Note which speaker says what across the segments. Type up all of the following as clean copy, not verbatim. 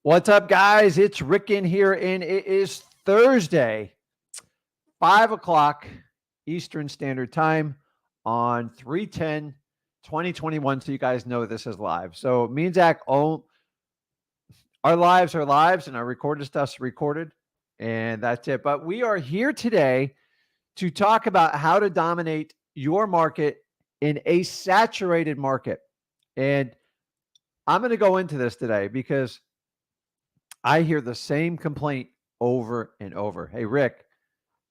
Speaker 1: What's up, guys? It's Rick Ginn here, and it is Thursday, 5 o'clock Eastern Standard Time on 3/10/2021. So you guys know this is live. So me and Zach own our lives are lives, and our recorded stuff's recorded, and that's it. But we are here today to talk about how to dominate your market in a saturated market. And I'm going to go into this today because I hear the same complaint over and over. Hey, Rick,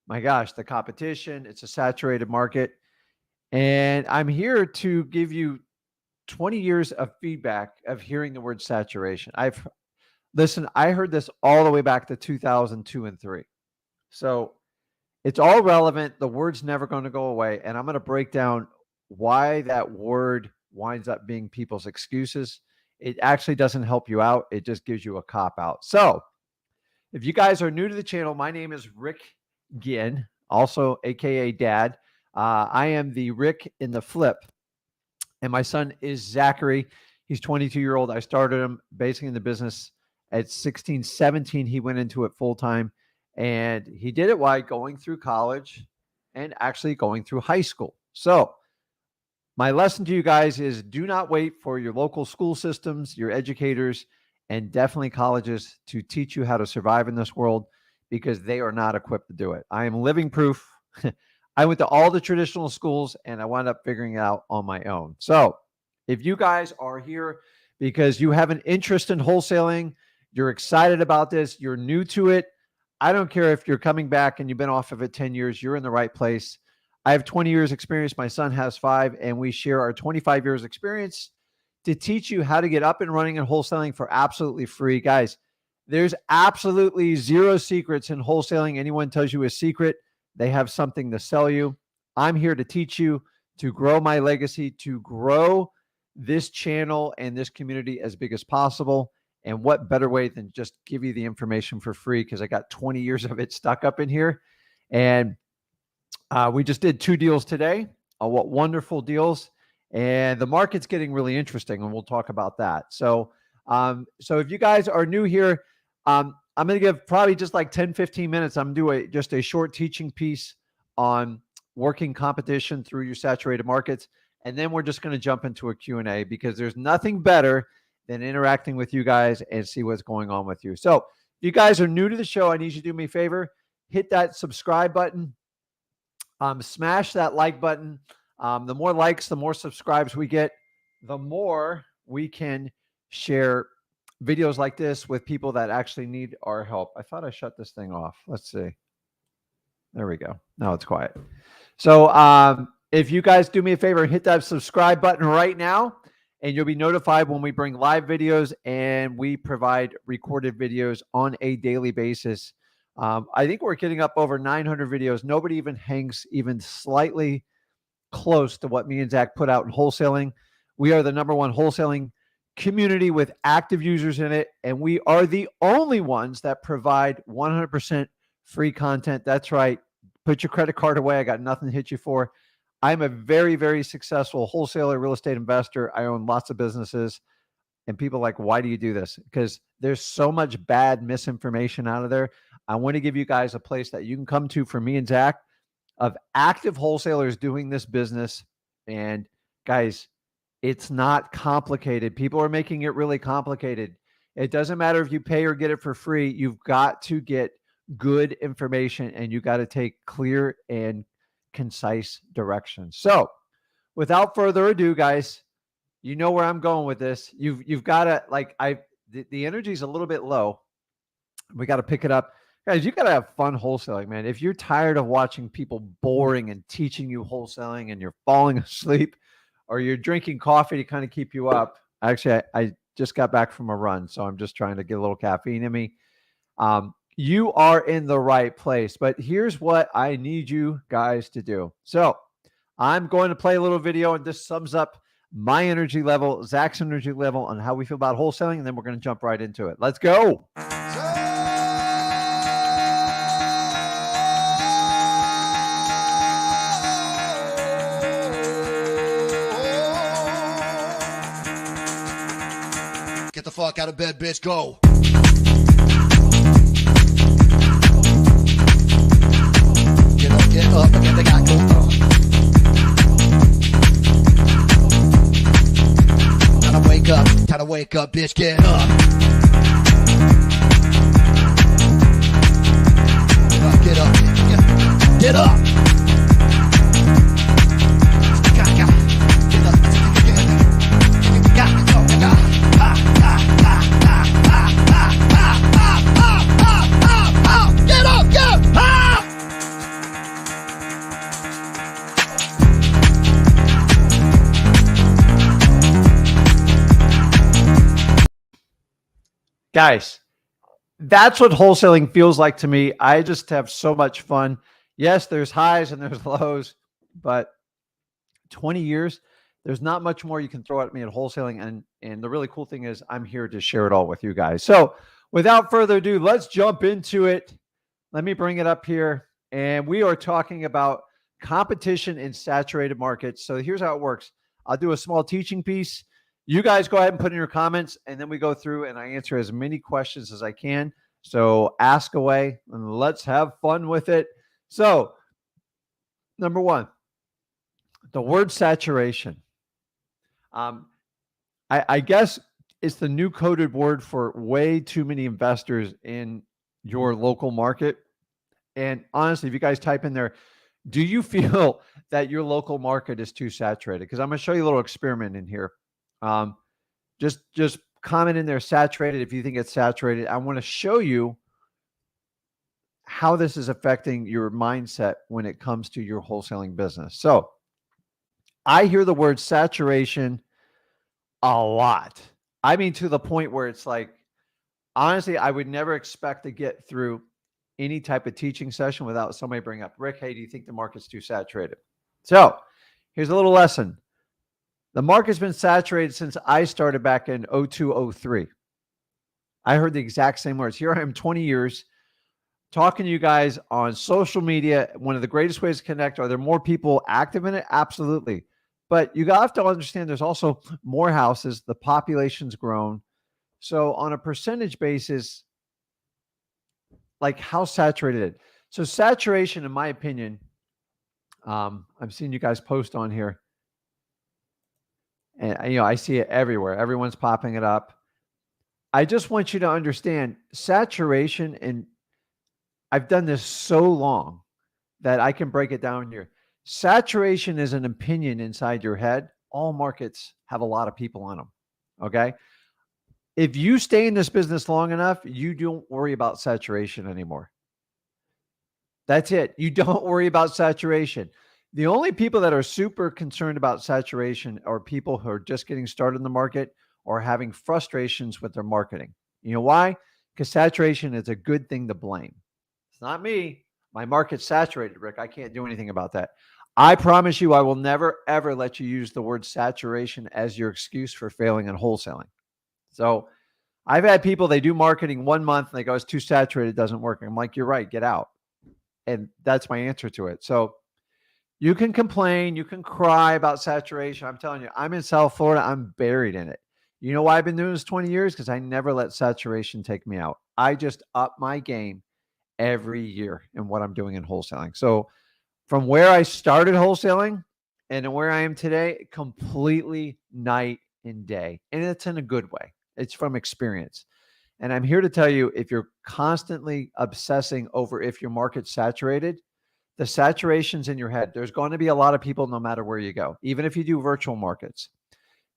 Speaker 1: my gosh, the competition, it's a saturated market. And I'm here to give you 20 years of feedback of hearing the word saturation. I heard this all the way back to 2002 and 3. So it's all relevant. The word's never going to go away. And I'm going to break down why that word winds up being people's excuses. It actually doesn't help you out. It just gives you a cop out. So if you guys are new to the channel, my name is Rick Ginn, also AKA Dad. I am the Rick in the flip, and my son is Zachary. He's 22-year-old. I started him basically in the business at 16, 17. He went into it full time, and he did it while going through college and actually going through high school. So my lesson to you guys is do not wait for your local school systems, your educators, and definitely colleges to teach you how to survive in this world, because they are not equipped to do it. I am living proof. I went to all the traditional schools and I wound up figuring it out on my own. So if you guys are here because you have an interest in wholesaling, you're excited about this, you're new to it, I don't care if you're coming back and you've been off of it 10 years, you're in the right place. I have 20 years experience. My son has 5, and we share our 25 years experience to teach you how to get up and running in wholesaling for absolutely free. Guys, there's absolutely zero secrets in wholesaling. Anyone tells you a secret, they have something to sell you. I'm here to teach you to grow my legacy, to grow this channel and this community as big as possible. And what better way than just give you the information for free, because I got 20 years of it stuck up in here. And we just did 2 deals today. What wonderful deals. And the market's getting really interesting, and we'll talk about that. So if you guys are new here, I'm going to give probably just like 10, 15 minutes. I'm doing just a short teaching piece on working competition through your saturated markets. And then we're just going to jump into a Q&A, because there's nothing better than interacting with you guys and see what's going on with you. So if you guys are new to the show, I need you to do me a favor, hit that subscribe button, smash that like button. The more likes, the more subscribes we get, the more we can share videos like this with people that actually need our help. I thought I shut this thing off. Let's see. There we go. Now it's quiet. So if you guys do me a favor and hit that subscribe button right now, and you'll be notified when we bring live videos, and we provide recorded videos on a daily basis. I think we're getting up over 900 videos. Nobody even hangs even slightly close to what me and Zach put out in wholesaling. We are the #1 wholesaling community with active users in it, and we are the only ones that provide 100% free content. That's right. Put your credit card away. I got nothing to hit you for. I'm a very, very successful wholesaler, real estate investor. I own lots of businesses, and people are like, why do you do this? Because there's so much bad misinformation out of there. I want to give you guys a place that you can come to for me and Zach of active wholesalers doing this business. And guys, it's not complicated. People are making it really complicated. It doesn't matter if you pay or get it for free. You've got to get good information, and you got to take clear and concise directions. So without further ado, guys, you know where I'm going with this. You've got to, like, the energy is a little bit low. We got to pick it up. Guys, you got to have fun wholesaling, man. If you're tired of watching people boring and teaching you wholesaling, and you're falling asleep, or you're drinking coffee to kind of keep you up. Actually, I just got back from a run, so I'm just trying to get a little caffeine in me. You are in the right place. But here's what I need you guys to do. So I'm going to play a little video, and this sums up my energy level, Zach's energy level, on how we feel about wholesaling, and then we're going to jump right into it. Let's go.
Speaker 2: Get the fuck out of bed, bitch. Go. Get up and get the guy going on. Gotta wake up, bitch, get up. Get up, get up.
Speaker 1: Guys, that's what wholesaling feels like to me. I just have so much fun. Yes, there's highs and there's lows, but 20 years, there's not much more you can throw at me at wholesaling. And the really cool thing is I'm here to share it all with you guys. So without further ado, let's jump into it. Let me bring it up here. And we are talking about competition in saturated markets. So here's how it works. I'll do a small teaching piece. You guys go ahead and put in your comments, and then we go through and I answer as many questions as I can. So ask away and let's have fun with it. So number one, the word saturation. I guess it's the new coded word for way too many investors in your local market. And honestly, if you guys type in there, do you feel that your local market is too saturated? Because I'm going to show you a little experiment in here. Just comment in there, saturated, if you think it's saturated. I want to show you how this is affecting your mindset when it comes to your wholesaling business. So I hear the word saturation a lot. I mean, to the point where it's like, honestly, I would never expect to get through any type of teaching session without somebody bring up, Rick, hey, do you think the market's too saturated? So here's a little lesson. The market's been saturated since I started back in 02, 03. I heard the exact same words. Here I am 20 years talking to you guys on social media. One of the greatest ways to connect. Are there more people active in it? Absolutely. But you have to understand there's also more houses. The population's grown. So on a percentage basis, like how saturated it is. So saturation, in my opinion, I'm seeing you guys post on here. And I see it everywhere. Everyone's popping it up. I just want you to understand saturation, and I've done this so long that I can break it down here. Saturation is an opinion inside your head. All markets have a lot of people in them. Okay. If you stay in this business long enough, you don't worry about saturation anymore. That's it. You don't worry about saturation. The only people that are super concerned about saturation are people who are just getting started in the market or having frustrations with their marketing. You know why? Because saturation is a good thing to blame. It's not me. My market's saturated, Rick. I can't do anything about that. I promise you, I will never, ever let you use the word saturation as your excuse for failing in wholesaling. So I've had people, they do marketing 1 month and they go, it's too saturated, it doesn't work. I'm like, you're right, get out. And that's my answer to it. So you can complain, you can cry about saturation. I'm telling you, I'm in South Florida, I'm buried in it. You know why I've been doing this 20 years? Because I never let saturation take me out. I just up my game every year in what I'm doing in wholesaling. So from where I started wholesaling and where I am today, completely night and day. And it's in a good way. It's from experience. And I'm here to tell you, if you're constantly obsessing over if your market's saturated, the saturation's in your head. There's going to be a lot of people no matter where you go, even if you do virtual markets.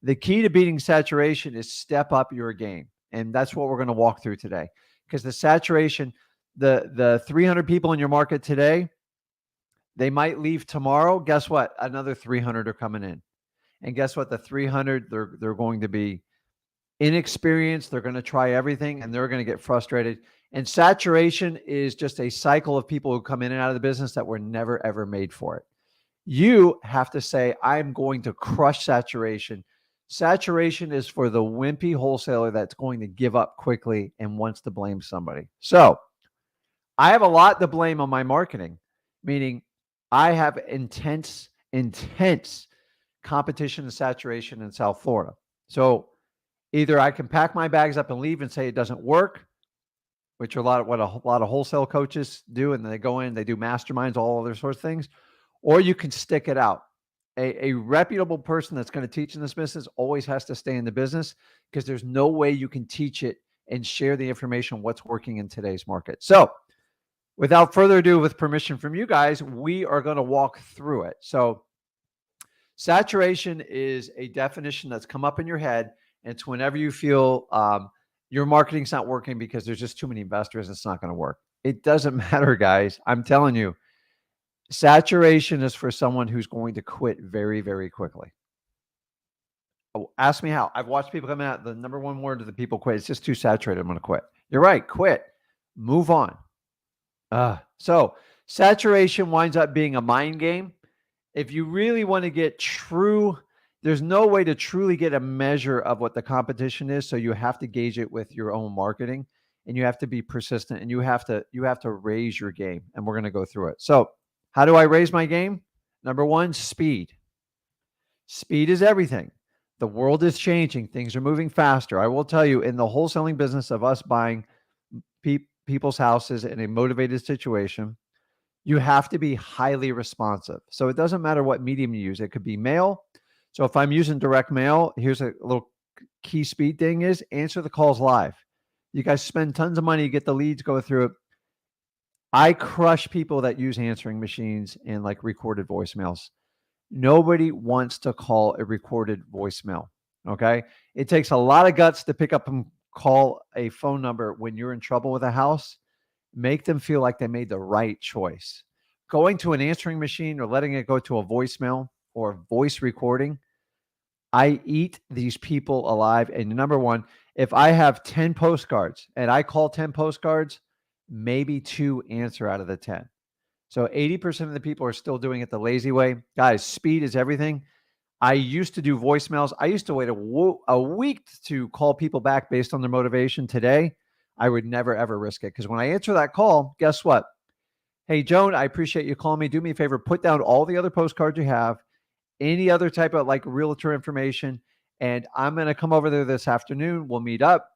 Speaker 1: The key to beating saturation is step up your game. And that's what we're going to walk through today. Because the saturation, the 300 people in your market today, they might leave tomorrow. Guess what? Another 300 are coming in. And guess what? The 300, they're going to be inexperienced. They're going to try everything and they're going to get frustrated. And saturation is just a cycle of people who come in and out of the business that were never, ever made for it. You have to say, I'm going to crush saturation. Saturation is for the wimpy wholesaler that's going to give up quickly and wants to blame somebody. So I have a lot to blame on my marketing, meaning I have intense competition and saturation in South Florida. So either I can pack my bags up and leave and say it doesn't work, which are a lot of wholesale coaches do, and they go in, they do masterminds, all other sorts of things, or you can stick it out. A reputable person that's going to teach in this business always has to stay in the business, because there's no way you can teach it and share the information what's working in today's market. So without further ado, with permission from you guys, we are going to walk through it. So saturation is a definition that's come up in your head. It's whenever you feel your marketing's not working because there's just too many investors, it's not going to work. It doesn't matter, guys. I'm telling you, saturation is for someone who's going to quit very, very quickly. Oh, ask me how. I've watched people come out. The number one word to the people quit. It's just too saturated. I'm going to quit. You're right. Quit. Move on. So saturation winds up being a mind game. If you really want to get true, there's no way to truly get a measure of what the competition is. So you have to gauge it with your own marketing, and you have to be persistent, and you have to raise your game. And we're going to go through it. So how do I raise my game? Number one, speed. Speed is everything. The world is changing. Things are moving faster. I will tell you, in the wholesaling business of us buying people's houses in a motivated situation, you have to be highly responsive. So it doesn't matter what medium you use. It could be mail. So if I'm using direct mail, here's a little key speed thing is answer the calls live. You guys spend tons of money, get the leads, go through it. I crush people that use answering machines and like recorded voicemails. Nobody wants to call a recorded voicemail. Okay. It takes a lot of guts to pick up and call a phone number when you're in trouble with a house. Make them feel like they made the right choice. Going to an answering machine or letting it go to a voicemail or a voice recording, I eat these people alive. And number one, if I have 10 postcards and I call 10 postcards, maybe 2 answer out of the 10. So 80% of the people are still doing it the lazy way. Guys, speed is everything. I used to do voicemails. I used to wait a week to call people back based on their motivation. Today, I would never, ever risk it, because when I answer that call, guess what? Hey, Joan, I appreciate you calling me. Do me a favor, put down all the other postcards you have, any other type of like realtor information, and I'm going to come over there this afternoon. We'll meet up.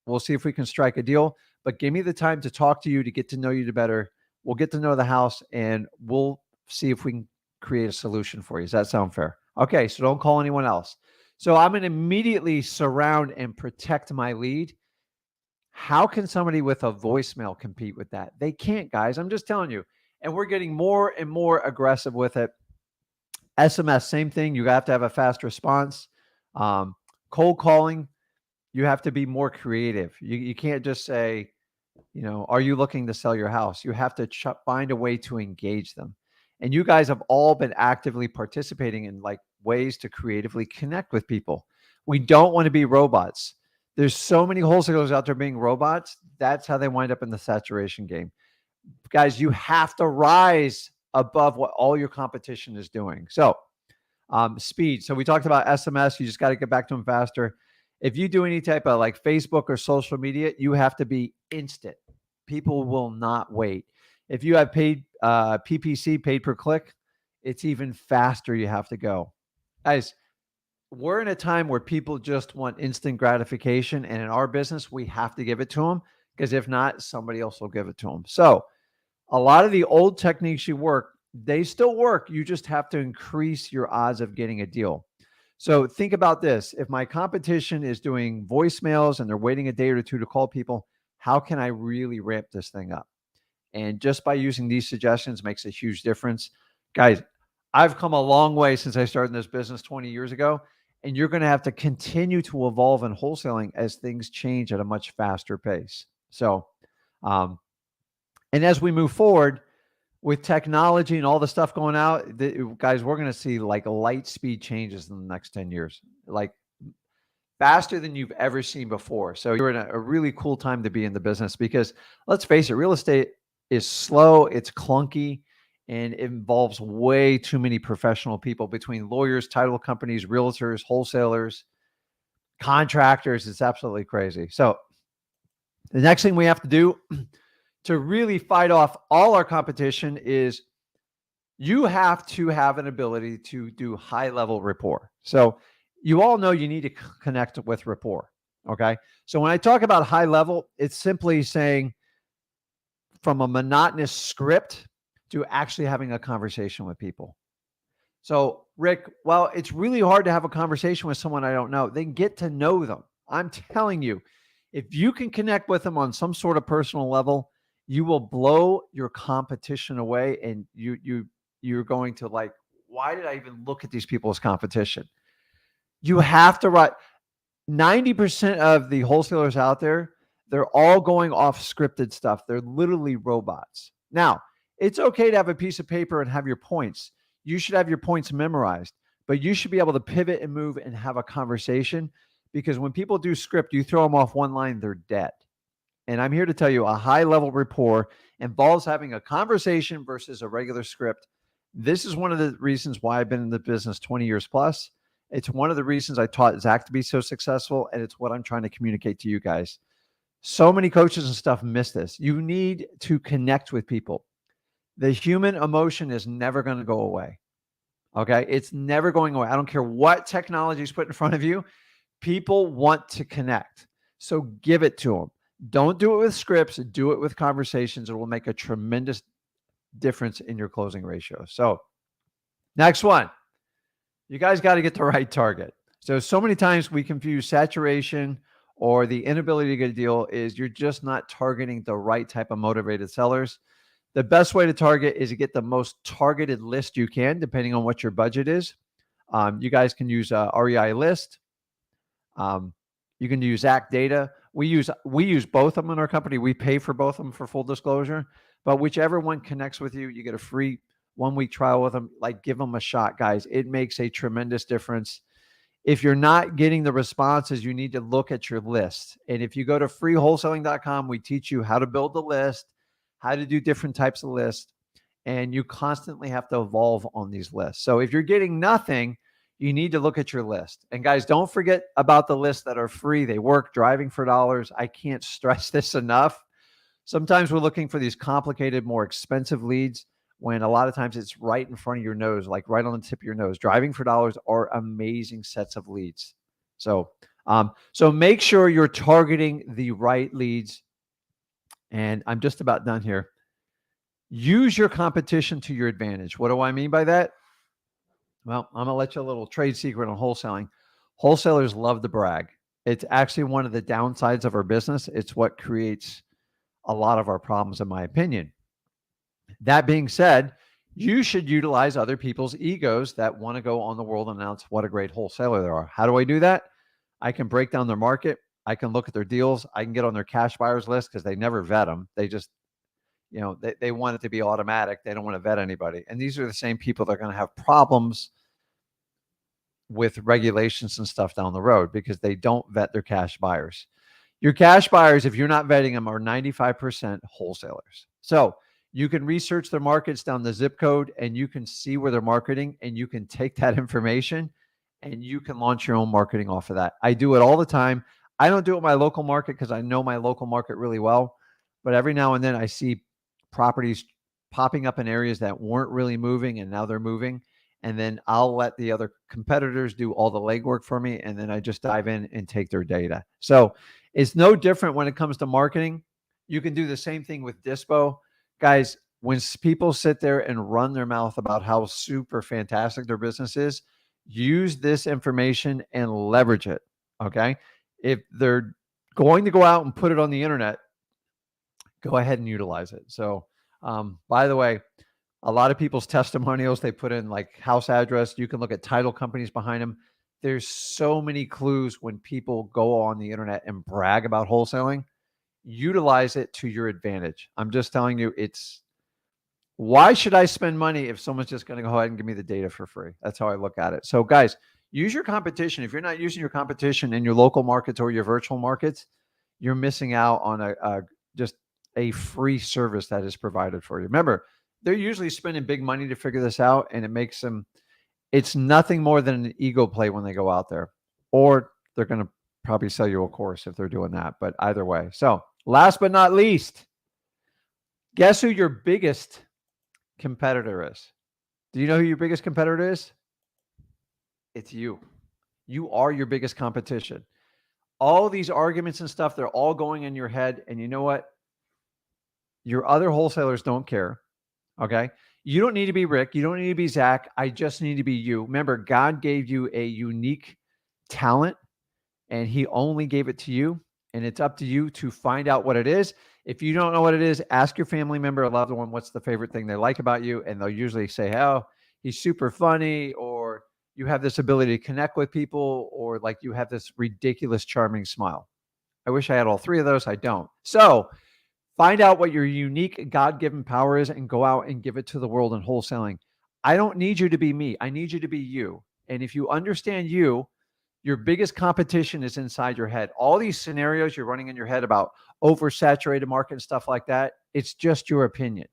Speaker 1: We'll see if we can strike a deal, but give me the time to talk to you, to get to know you better. We'll get to know the house, and we'll see if we can create a solution for you. Does that sound fair? Okay, so don't call anyone else. So I'm going to immediately surround and protect my lead. How can somebody with a voicemail compete with that? They can't, guys. I'm just telling you. And we're getting more and more aggressive with it. SMS, same thing. You have to have a fast response. Cold calling, you have to be more creative. You can't just say, are you looking to sell your house? You have to find a way to engage them. And you guys have all been actively participating in like ways to creatively connect with people. We don't want to be robots. There's so many wholesalers out there being robots. That's how they wind up in the saturation game. Guys, you have to rise above what all your competition is doing. So speed. So we talked about SMS. You just got to get back to them faster. If you do any type of like Facebook or social media, you have to be instant. People will not wait. If you have paid PPC, paid per click, it's even faster. You have to go. Guys, we're in a time where people just want instant gratification. And in our business, we have to give it to them, because if not, somebody else will give it to them. So a lot of the old techniques you work, they still work. You just have to increase your odds of getting a deal. So think about this. If my competition is doing voicemails and they're waiting a day or two to call people, how can I really ramp this thing up? And just by using these suggestions makes a huge difference. Guys, I've come a long way since I started in this business 20 years ago, and you're going to have to continue to evolve in wholesaling as things change at a much faster pace. So, and as we move forward with technology and all the stuff going out, guys, we're going to see like light speed changes in the next 10 years, like faster than you've ever seen before. So you're in a really cool time to be in the business, because let's face it, real estate is slow, it's clunky, and it involves way too many professional people between lawyers, title companies, realtors, wholesalers, contractors. It's absolutely crazy. So the next thing we have to do to really fight off all our competition is you have to have an ability to do high-level rapport. So you all know you need to connect with rapport, okay? So when I talk about high level, it's simply saying from a monotonous script to actually having a conversation with people. So, Rick, well, it's really hard to have a conversation with someone I don't know. Then get to know them. I'm telling you, if you can connect with them on some sort of personal level, you will blow your competition away, and you're going to like, why did I even look at these people as competition? You have to write 90% of the wholesalers out there, they're all going off scripted stuff. They're literally robots. Now, it's okay to have a piece of paper and have your points. You should have your points memorized, but you should be able to pivot and move and have a conversation, because when people do script, you throw them off one line, they're dead. And I'm here to tell you a high level rapport involves having a conversation versus a regular script. This is one of the reasons why I've been in the business 20 years plus. It's one of the reasons I taught Zach to be so successful, and it's what I'm trying to communicate to you guys. So many coaches and stuff miss this. You need to connect with people. The human emotion is never going to go away. Okay? It's never going away. I don't care what technology is put in front of you. People want to connect. So give it to them. Don't do it with scripts. Do it with conversations. It will make a tremendous difference in your closing ratio. So next one. You guys got to get the right target. So many times we confuse saturation or the inability to get a deal is you're just not targeting the right type of motivated sellers. The best way to target is to get the most targeted list you can, depending on what your budget is. You guys can use REI List. You can use Zach Data. We use both of them in our company. We pay for both of them for full disclosure, but whichever one connects with you, you get a free 1-week trial with them. Like, give them a shot, guys. It makes a tremendous difference. If you're not getting the responses, you need to look at your list. And if you go to freewholesaling.com, we teach you how to build the list, how to do different types of lists, and you constantly have to evolve on these lists. So if you're getting nothing, you need to look at your list. And guys, don't forget about the lists that are free. They work. Driving for dollars. I can't stress this enough. Sometimes we're looking for these complicated, more expensive leads, when a lot of times it's right in front of your nose, like right on the tip of your nose. Driving for dollars are amazing sets of leads. So make sure you're targeting the right leads. And I'm just about done here. Use your competition to your advantage. What do I mean by that? Well, I'm going to let you a little trade secret on wholesaling. Wholesalers love to brag. It's actually one of the downsides of our business. It's what creates a lot of our problems, in my opinion. That being said, you should utilize other people's egos that want to go on the world and announce what a great wholesaler they are. How do I do that? I can break down their market. I can look at their deals. I can get on their cash buyers list, because they never vet them. They just, they want it to be automatic. They don't want to vet anybody. And these are the same people that are going to have problems with regulations and stuff down the road, because they don't vet their cash buyers. Your cash buyers, if you're not vetting them, are 95% wholesalers. So you can research their markets down the zip code, and you can see where they're marketing, and you can take that information and you can launch your own marketing off of that. I do it all the time. I don't do it in my local market because I know my local market really well, but every now and then I see properties popping up in areas that weren't really moving, and now they're moving. And then I'll let the other competitors do all the legwork for me, and then I just dive in and take their data. So it's no different when it comes to marketing. You can do the same thing with Dispo. Guys, when people sit there and run their mouth about how super fantastic their business is, use this information and leverage it, okay? If they're going to go out and put it on the internet, go ahead and utilize it. So, by the way, a lot of people's testimonials, they put in like house address. You can look at title companies behind them. There's so many clues when people go on the internet and brag about wholesaling. Utilize it to your advantage. I'm just telling you, why should I spend money if someone's just going to go ahead and give me the data for free? That's how I look at it. So guys, use your competition. If you're not using your competition in your local markets or your virtual markets, you're missing out on just a free service that is provided for you. Remember, they're usually spending big money to figure this out, and it makes them, it's nothing more than an ego play when they go out there, or they're going to probably sell you a course if they're doing that, but either way. So last but not least, guess who your biggest competitor is? Do you know who your biggest competitor is? It's you. You are your biggest competition. All these arguments and stuff, they're all going in your head. And you know what? Your other wholesalers don't care. Okay. You don't need to be Rick. You don't need to be Zach. I just need to be you. Remember, God gave you a unique talent and he only gave it to you. And it's up to you to find out what it is. If you don't know what it is, ask your family member or loved one what's the favorite thing they like about you. And they'll usually say, oh, he's super funny, or you have this ability to connect with people, or like you have this ridiculous, charming smile. I wish I had all three of those. I don't. So find out what your unique God-given power is and go out and give it to the world in wholesaling. I don't need you to be me. I need you to be you. And if you understand you, your biggest competition is inside your head. All these scenarios you're running in your head about oversaturated market and stuff like that, it's just your opinion.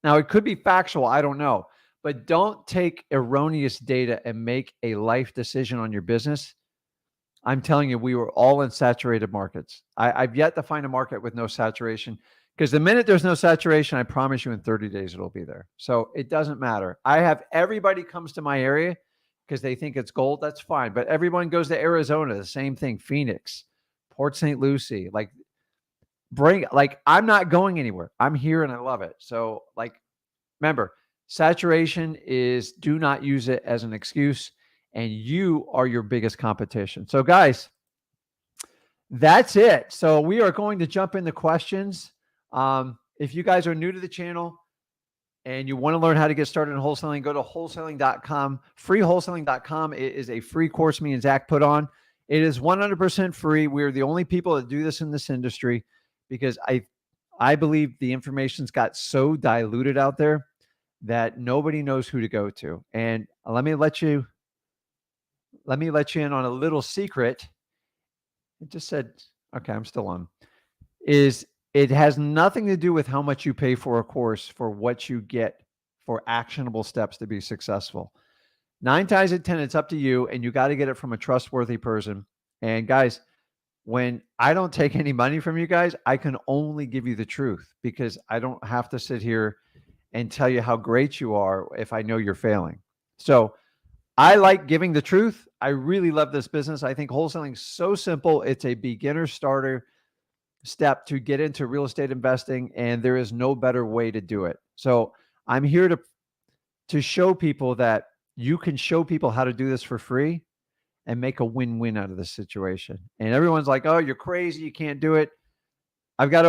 Speaker 1: Now, it could be factual. I don't know. But don't take erroneous data and make a life decision on your business. I'm telling you, we were all in saturated markets. I've yet to find a market with no saturation, because the minute there's no saturation, I promise you in 30 days, it'll be there. So it doesn't matter. I have everybody comes to my area because they think it's gold. That's fine. But everyone goes to Arizona, the same thing, Phoenix, Port St. Lucie, I'm not going anywhere. I'm here and I love it. So remember, saturation is, do not use it as an excuse. And you are your biggest competition. So guys, that's it. So we are going to jump into questions. If you guys are new to the channel and you want to learn how to get started in wholesaling, go to wholesaling.com. Freewholesaling.com. It is a free course me and Zach put on. It is 100% free. We're the only people that do this in this industry, because I believe the information's got so diluted out there that nobody knows who to go to. And let me let you in on a little secret. It just said, okay, I'm still on. It has nothing to do with how much you pay for a course, for what you get for actionable steps to be successful. 9 times out of 10, it's up to you, and you got to get it from a trustworthy person. And guys, when I don't take any money from you guys, I can only give you the truth, because I don't have to sit here and tell you how great you are if I know you're failing. So I like giving the truth. I really love this business. I think wholesaling is so simple. It's a beginner starter step to get into real estate investing, and there is no better way to do it. So I'm here to show people that you can show people how to do this for free and make a win-win out of this situation. And everyone's like, oh, you're crazy, you can't do it. I've got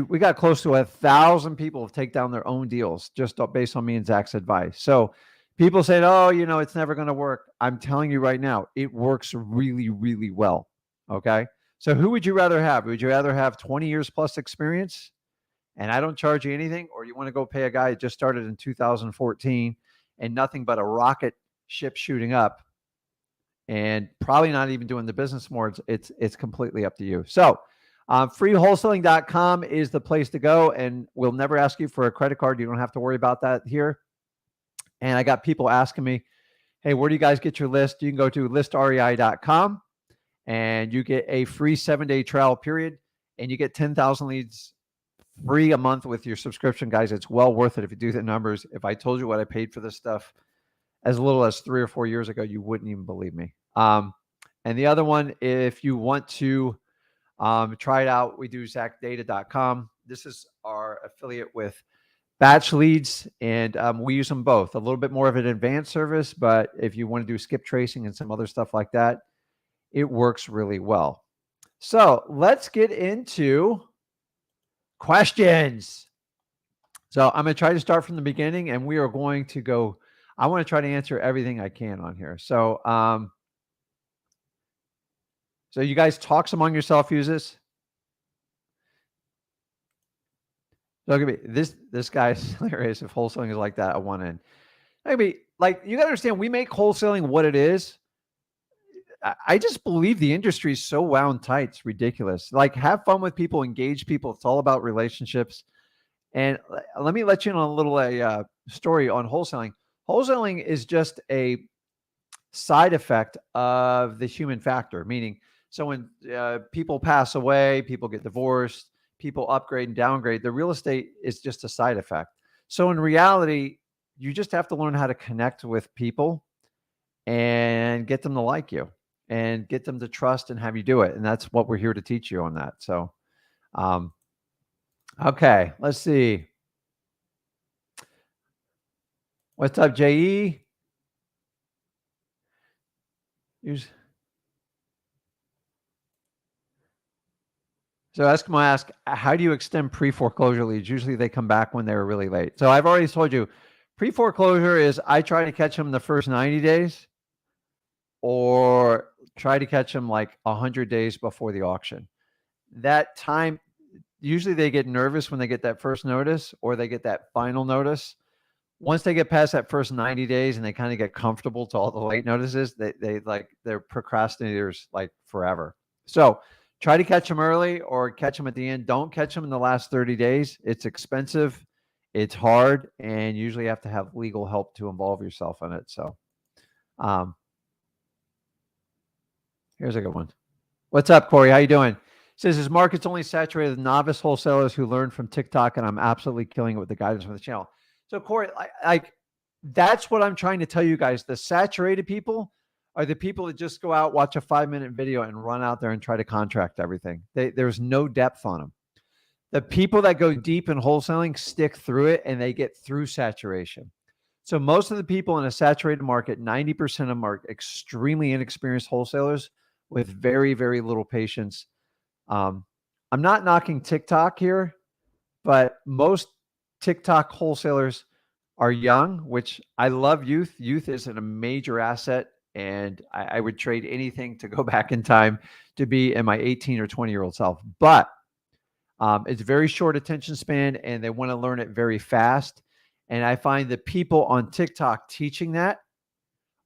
Speaker 1: we got close to 1,000 people have taken down their own deals just based on me and Zach's advice. So people say, oh, it's never going to work. I'm telling you right now, it works really, really well. Okay. So who would you rather have? Would you rather have 20 years plus experience and I don't charge you anything, or you want to go pay a guy that just started in 2014 and nothing but a rocket ship shooting up and probably not even doing the business more? It's completely up to you. So freewholesaling.com is the place to go, and we'll never ask you for a credit card. You don't have to worry about that here. And I got people asking me, hey, where do you guys get your list? You can go to listrei.com and you get a free 7-day trial period, and you get 10,000 leads free a month with your subscription. Guys, it's well worth it if you do the numbers. If I told you what I paid for this stuff as little as 3 or 4 years ago, you wouldn't even believe me. And the other one, if you want to try it out, we do zachdata.com. This is our affiliate with Batch Leads, and we use them both. A little bit more of an advanced service, but if you want to do skip tracing and some other stuff like that, it works really well. So let's get into questions. So I'm going to try to start from the beginning, and we are going to go. I want to try to answer everything I can on here. So, so you guys talks among yourself, use this. Look at me. This guy's hilarious. If wholesaling is like that, I want in. Maybe you got to understand, we make wholesaling what it is. I just believe the industry is so wound tight. It's ridiculous. Have fun with people, engage people. It's all about relationships. And let me let you in on a little story on wholesaling. Wholesaling is just a side effect of the human factor, meaning, so when people pass away, people get divorced, people upgrade and downgrade, the real estate is just a side effect. So in reality, you just have to learn how to connect with people and get them to like you and get them to trust and have you do it. And that's what we're here to teach you on that. So Okay, let's see. What's up, JE? So Eskimo ask, how do you extend pre-foreclosure leads? Usually they come back when they're really late. So I've already told you, pre-foreclosure is I try to catch them the first 90 days or try to catch them like 100 days before the auction. That time, usually they get nervous when they get that first notice or they get that final notice. Once they get past that first 90 days and they kind of get comfortable to all the late notices, they're procrastinators like forever. So try to catch them early or catch them at the end. Don't catch them in the last 30 days. It's expensive, it's hard, and usually you have to have legal help to involve yourself in it. So here's a good one. What's up, Corey? How you doing? Says his market's only saturated with novice wholesalers who learn from TikTok, and I'm absolutely killing it with the guidance from the channel. So Corey, like that's what I'm trying to tell you guys. The saturated people are the people that just go out, watch a 5-minute video and run out there and try to contract everything. There's no depth on them. The people that go deep in wholesaling stick through it and they get through saturation. So most of the people in a saturated market, 90% of them are extremely inexperienced wholesalers with very, very little patience. I'm not knocking TikTok here, but most TikTok wholesalers are young, which I love youth. Youth is a major asset, and I would trade anything to go back in time to be in my 18 or 20-year-old self. But it's very short attention span, and they want to learn it very fast. And I find that people on TikTok teaching that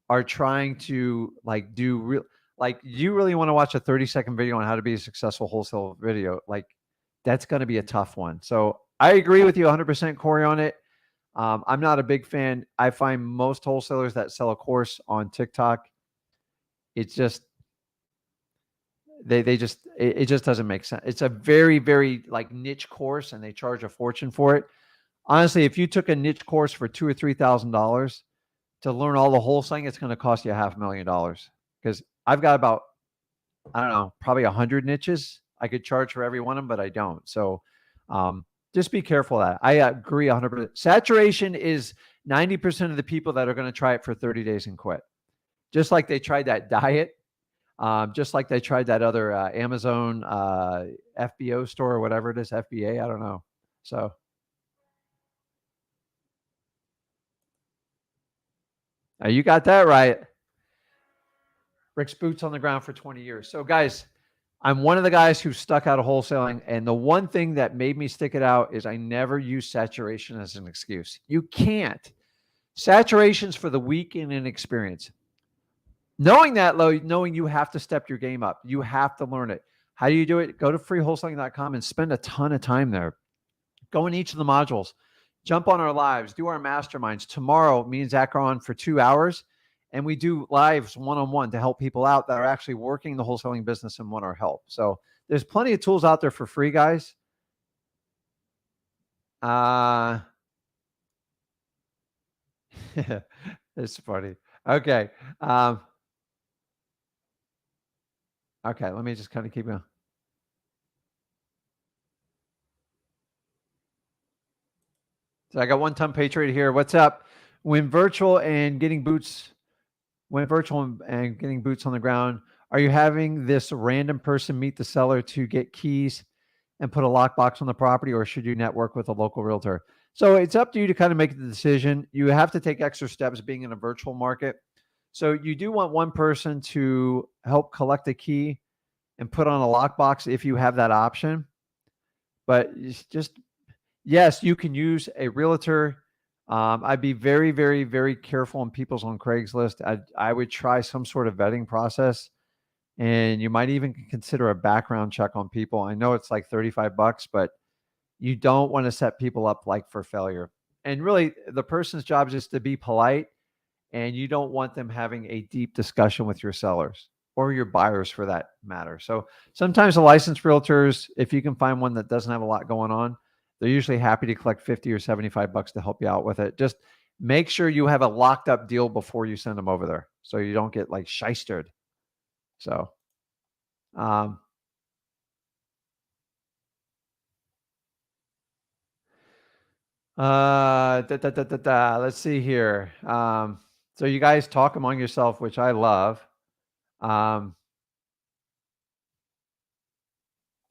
Speaker 1: are trying to like do real, like you really want to watch a 30-second video on how to be a successful wholesale video. Like that's going to be a tough one. So I agree with you 100%, Corey, on it. I'm not a big fan. I find most wholesalers that sell a course on TikTok, it's just, it just doesn't make sense. It's a very, very like niche course and they charge a fortune for it. Honestly, if you took a niche course for $2,000 or $3,000 to learn all the wholesaling, it's going to cost you $500,000 because I've got about, I don't know, probably 100 niches I could charge for every one of them, but I don't. So just be careful of that. I agree 100%. Saturation is 90% of the people that are going to try it for 30 days and quit. Just like they tried that diet, just like they tried that other Amazon FBO store or whatever it is, FBA, I don't know. So you got that right. Rick's boots on the ground for 20 years. So guys, I'm one of the guys who stuck out of wholesaling. And the one thing that made me stick it out is I never use saturation as an excuse. You can't. Saturation's for the weak and inexperienced. Knowing that, knowing you have to step your game up. You have to learn it. How do you do it? Go to freewholesaling.com and spend a ton of time there. Go in each of the modules. Jump on our lives. Do our masterminds. Tomorrow, me and Zach are on for 2 hours. And we do lives one-on-one to help people out that are actually working the wholesaling business and want our help. So there's plenty of tools out there for free, guys. It's funny. Okay. Okay, let me just kind of keep going. So I got One Ton Patriot here. What's up? When virtual and getting boots on the ground, are you having this random person meet the seller to get keys and put a lockbox on the property, or should you network with a local realtor? So it's up to you to kind of make the decision. You have to take extra steps being in a virtual market. So you do want one person to help collect a key and put on a lockbox if you have that option. But it's just, yes, you can use a realtor. I'd be very, very, very careful on people's on Craigslist. I would try some sort of vetting process, and you might even consider a background check on people. I know it's like $35, but you don't want to set people up like for failure. And really, the person's job is just to be polite, and you don't want them having a deep discussion with your sellers or your buyers for that matter. So sometimes the licensed realtors, if you can find one that doesn't have a lot going on, they're usually happy to collect 50 or $75 to help you out with it. Just make sure you have a locked up deal before you send them over there, so you don't get like shystered. So, Let's see here. So you guys talk among yourself, which I love. So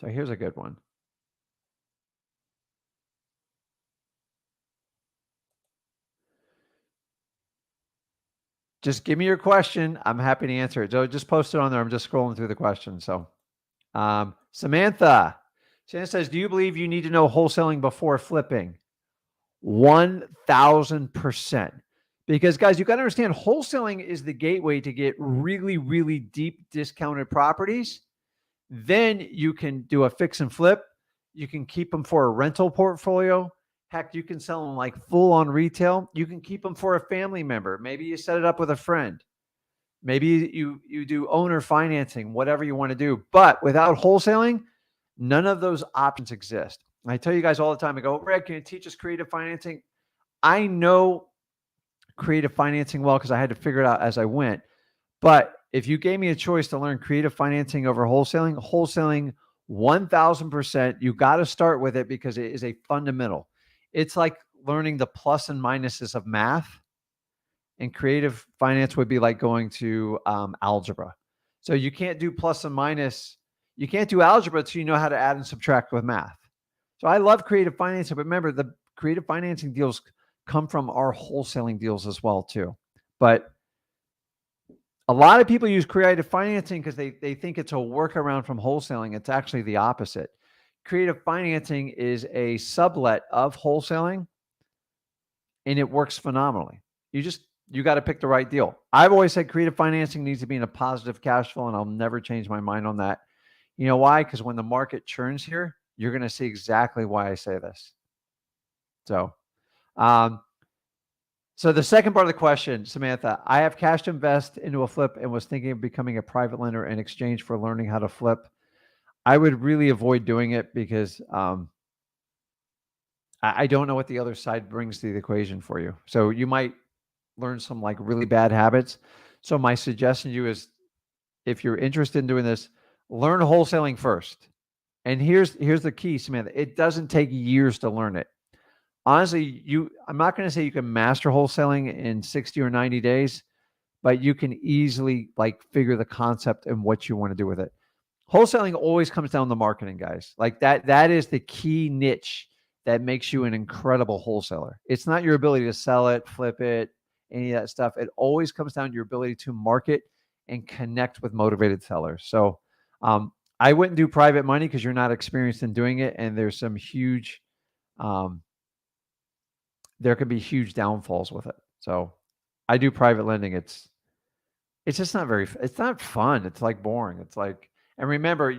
Speaker 1: here's a good one. Just give me your question. I'm happy to answer it. So just post it on there. I'm just scrolling through the questions. So, Samantha says, do you believe you need to know wholesaling before flipping? 1000%. Because guys, you got to understand wholesaling is the gateway to get really, really deep discounted properties. Then you can do a fix and flip. You can keep them for a rental portfolio. Heck, you can sell them like full on retail. You can keep them for a family member. Maybe you set it up with a friend. Maybe you do owner financing, whatever you want to do. But without wholesaling, none of those options exist. I tell you guys all the time, I go, Rick, can you teach us creative financing? I know creative financing well because I had to figure it out as I went. But if you gave me a choice to learn creative financing over wholesaling 1000%, you got to start with it because it is a fundamental. It's like learning the plus and minuses of math, and creative finance would be like going to algebra. So you can't do plus and minus. You can't do algebra until you know how to add and subtract with math. So I love creative financing, but remember the creative financing deals come from our wholesaling deals as well too. But a lot of people use creative financing because they think it's a workaround from wholesaling. It's actually the opposite. Creative financing is a sublet of wholesaling, and it works phenomenally. You got to pick the right deal. I've always said creative financing needs to be in a positive cash flow, and I'll never change my mind on that. You know why? Because when the market churns here, you're going to see exactly why I say this. So, so the second part of the question, Samantha, I have cash to invest into a flip and was thinking of becoming a private lender in exchange for learning how to flip. I would really avoid doing it because I don't know what the other side brings to the equation for you. So you might learn some like really bad habits. So my suggestion to you is, if you're interested in doing this, learn wholesaling first. And here's the key, Samantha. It doesn't take years to learn it. Honestly, I'm not going to say you can master wholesaling in 60 or 90 days, but you can easily like figure the concept and what you want to do with it. Wholesaling always comes down to marketing, guys. Like that is the key niche that makes you an incredible wholesaler. It's not your ability to sell it, flip it, any of that stuff. It always comes down to your ability to market and connect with motivated sellers. So I wouldn't do private money because you're not experienced in doing it. And there's some huge, there could be huge downfalls with it. So I do private lending. It's just not it's not fun. It's like boring. It's like, and remember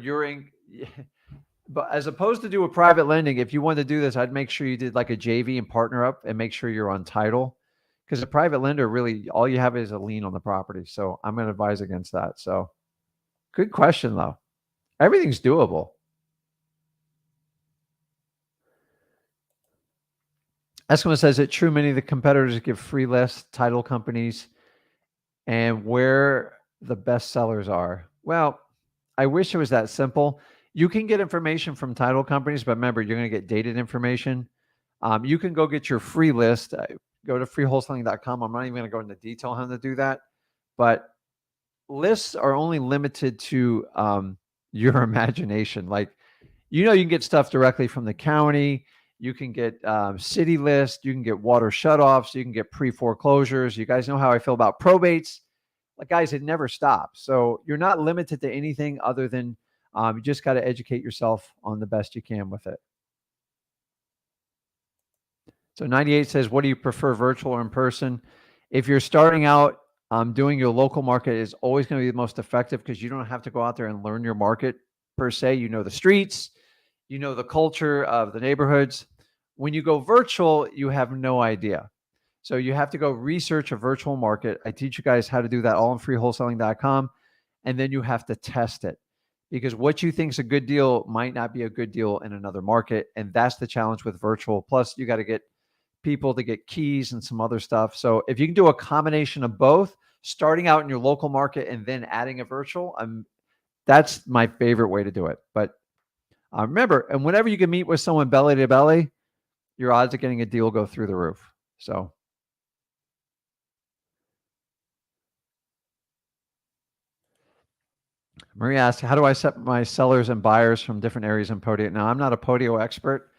Speaker 1: but as opposed to do a private lending, if you want to do this, I'd make sure you did like a JV and partner up and make sure you're on title, because a private lender, really all you have is a lien on the property. So I'm going to advise against that. So good question though. Everything's doable. Eskimo says, it true many of the competitors give free lists, title companies, and where the best sellers are? Well, I wish it was that simple. You can get information from title companies, but remember, you're going to get dated information. You can go get your free list. Go to freewholesaling.com. I'm not even going to go into detail how to do that, but lists are only limited to your imagination. Like, you can get stuff directly from the county. You can get city lists. You can get water shutoffs. You can get pre-foreclosures. You guys know how I feel about probates. Like, guys, it never stops. So you're not limited to anything other than you just got to educate yourself on the best you can with it. So 98 says, what do you prefer, virtual or in person? If you're starting out, doing your local market is always going to be the most effective because you don't have to go out there and learn your market per se. You know the streets, you know the culture of the neighborhoods. When you go virtual, you have no idea. So you have to go research a virtual market. I teach you guys how to do that all on freewholesaling.com. And then you have to test it, because what you think is a good deal might not be a good deal in another market. And that's the challenge with virtual. Plus, you got to get people to get keys and some other stuff. So if you can do a combination of both, starting out in your local market and then adding a virtual, that's my favorite way to do it. But remember, and whenever you can meet with someone belly to belly, your odds of getting a deal go through the roof. So Maria asked, how do I set my sellers and buyers from different areas in Podio? Now, I'm not a Podio expert.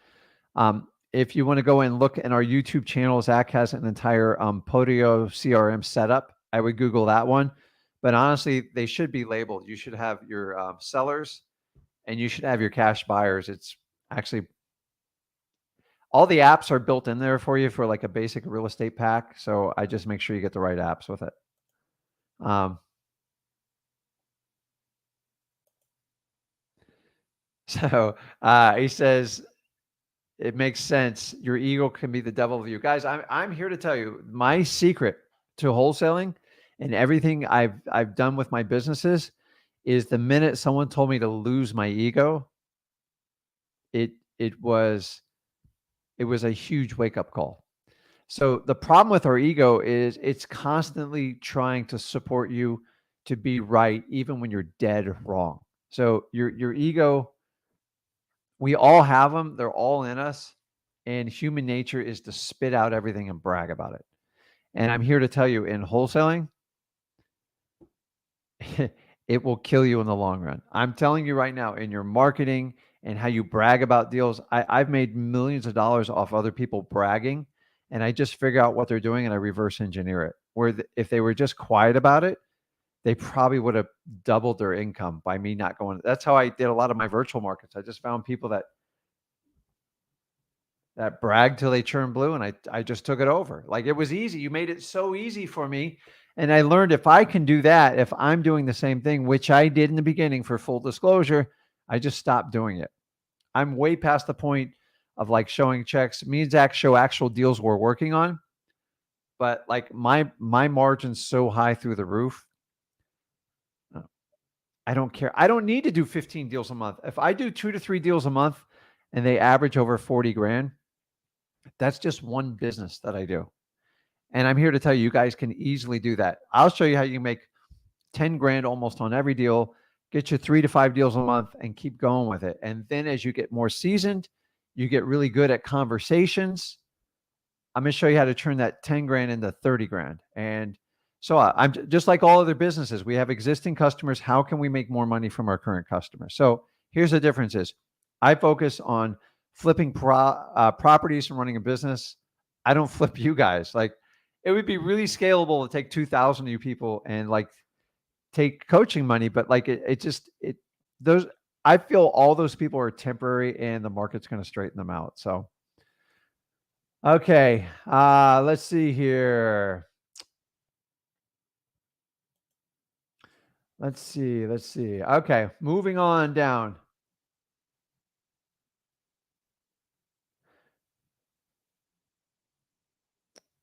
Speaker 1: If you want to go and look in our YouTube channel, Zach has an entire Podio CRM setup. I would Google that one. But honestly, they should be labeled. You should have your sellers and you should have your cash buyers. It's actually, all the apps are built in there for you for like a basic real estate pack. So I just make sure you get the right apps with it. So he says, it makes sense. Your ego can be the devil of you. Guys, I'm here to tell you my secret to wholesaling and everything I've done with my businesses is the minute someone told me to lose my ego, it was a huge wake-up call. So the problem with our ego is it's constantly trying to support you to be right even when you're dead wrong. So your ego, we all have them. They're all in us. And human nature is to spit out everything and brag about it. And I'm here to tell you, in wholesaling, it will kill you in the long run. I'm telling you right now, in your marketing and how you brag about deals, I've made millions of dollars off other people bragging, and I just figure out what they're doing and I reverse engineer it. Where if they were just quiet about it, they probably would have doubled their income by me not going. That's how I did a lot of my virtual markets. I just found people that bragged till they turned blue, and I just took it over. Like, it was easy. You made it so easy for me. And I learned if I can do that, if I'm doing the same thing, which I did in the beginning for full disclosure, I just stopped doing it. I'm way past the point of like showing checks. Me and Zach show actual deals we're working on. But like my margin's so high through the roof. I don't care. I don't need to do 15 deals a month. If I do 2 to 3 deals a month and they average over 40 grand, that's just one business that I do. And I'm here to tell you, you guys can easily do that. I'll show you how you can make 10 grand almost on every deal, get you 3 to 5 deals a month and keep going with it. And then as you get more seasoned, you get really good at conversations. I'm going to show you how to turn that 10 grand into 30 grand. And so I'm just like all other businesses. We have existing customers. How can we make more money from our current customers? So here's the differences. I focus on flipping properties and running a business. I don't flip you guys. Like, it would be really scalable to take 2,000 of you people and like take coaching money, but like those, I feel all those people are temporary and the market's going to straighten them out. So, okay. Let's see here. Let's see. Okay. Moving on down.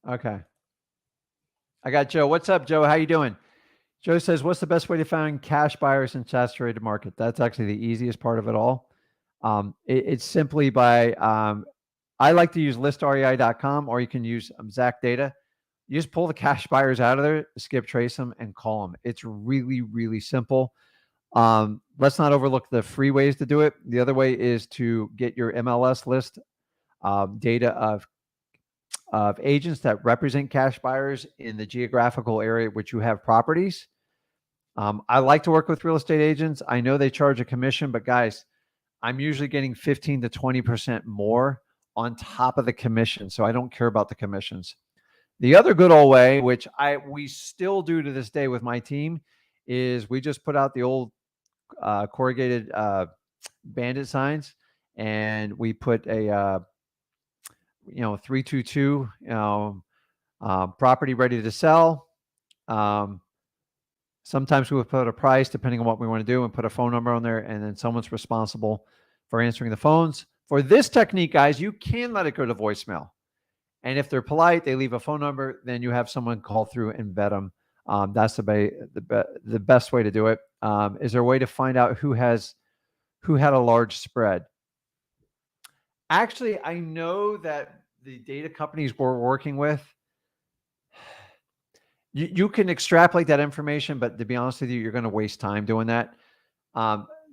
Speaker 1: Okay. I got Joe. What's up, Joe? How you doing? Joe says, what's the best way to find cash buyers in saturated market? That's actually the easiest part of it all. It's simply by, I like to use listrei.com, or you can use Zach Data. You just pull the cash buyers out of there, skip trace them, and call them. It's really, really simple. Let's not overlook the free ways to do it. The other way is to get your MLS list, data of agents that represent cash buyers in the geographical area which you have properties. I like to work with real estate agents. I know they charge a commission, but guys, I'm usually getting 15 to 20% more on top of the commission. So I don't care about the commissions. The other good old way, which we still do to this day with my team, is we just put out the old corrugated bandit signs, and we put a 322 property ready to sell. Sometimes we would put a price depending on what we want to do and put a phone number on there, and then someone's responsible for answering the phones. For this technique, guys, you can let it go to voicemail. And if they're polite, they leave a phone number, then you have someone call through and vet them. That's the best way to do it. Is there a way to find out who had a large spread? Actually, I know that the data companies we're working with, you can extrapolate that information, but to be honest with you, you're going to waste time doing that.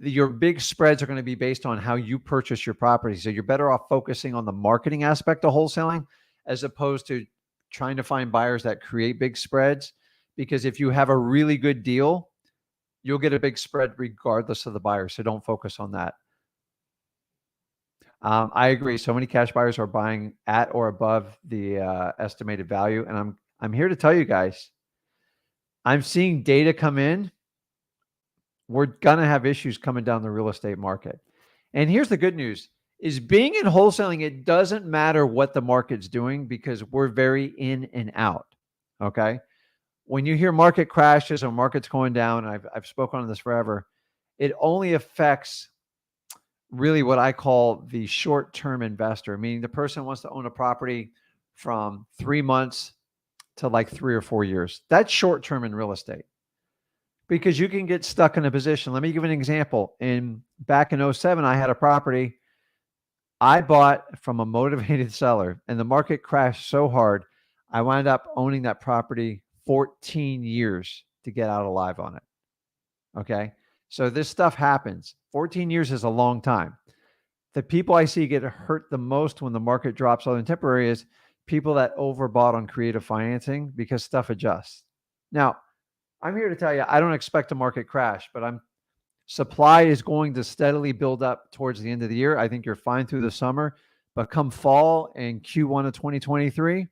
Speaker 1: your big spreads are going to be based on how you purchase your property. So you're better off focusing on the marketing aspect of wholesaling as opposed to trying to find buyers that create big spreads. Because if you have a really good deal, you'll get a big spread regardless of the buyer. So don't focus on that. I agree. So many cash buyers are buying at or above the estimated value. And I'm here to tell you guys, I'm seeing data come in. We're going to have issues coming down the real estate market. And here's the good news is being in wholesaling, it doesn't matter what the market's doing because we're very in and out. Okay. When you hear market crashes or markets going down, and I've spoken on this forever, it only affects really what I call the short-term investor, meaning the person who wants to own a property from 3 months to like 3 or 4 years. That's short-term in real estate because you can get stuck in a position. Let me give an example. Back in 07, I had a property I bought from a motivated seller and the market crashed so hard, I wound up owning that property 14 years to get out alive on it. Okay. So this stuff happens. 14 years is a long time. The people I see get hurt the most when the market drops other than temporary is people that overbought on creative financing because stuff adjusts. Now, I'm here to tell you, I don't expect a market crash, but supply is going to steadily build up towards the end of the year. I think you're fine through the summer, but come fall and Q1 of 2023,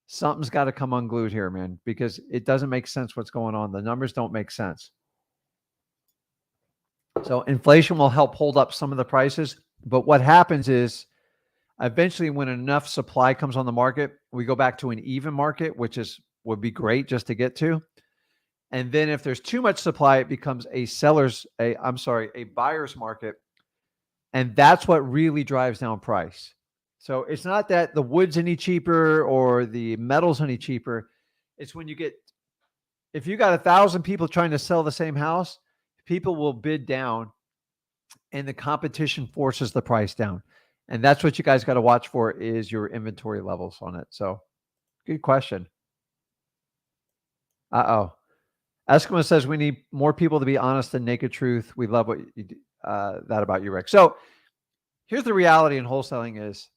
Speaker 1: something's got to come unglued here, man, because it doesn't make sense what's going on. The numbers don't make sense. So inflation will help hold up some of the prices. But what happens is eventually when enough supply comes on the market, we go back to an even market, which would be great just to get to. And then if there's too much supply, it becomes a buyer's market. And that's what really drives down price. So it's not that the wood's any cheaper or the metal's any cheaper. It's when if you got 1,000 people trying to sell the same house, people will bid down and the competition forces the price down. And that's what you guys got to watch for is your inventory levels on it. So good question. Eskimo says we need more people to be honest and naked truth. We love what you do, that about you, Rick. So here's the reality in wholesaling is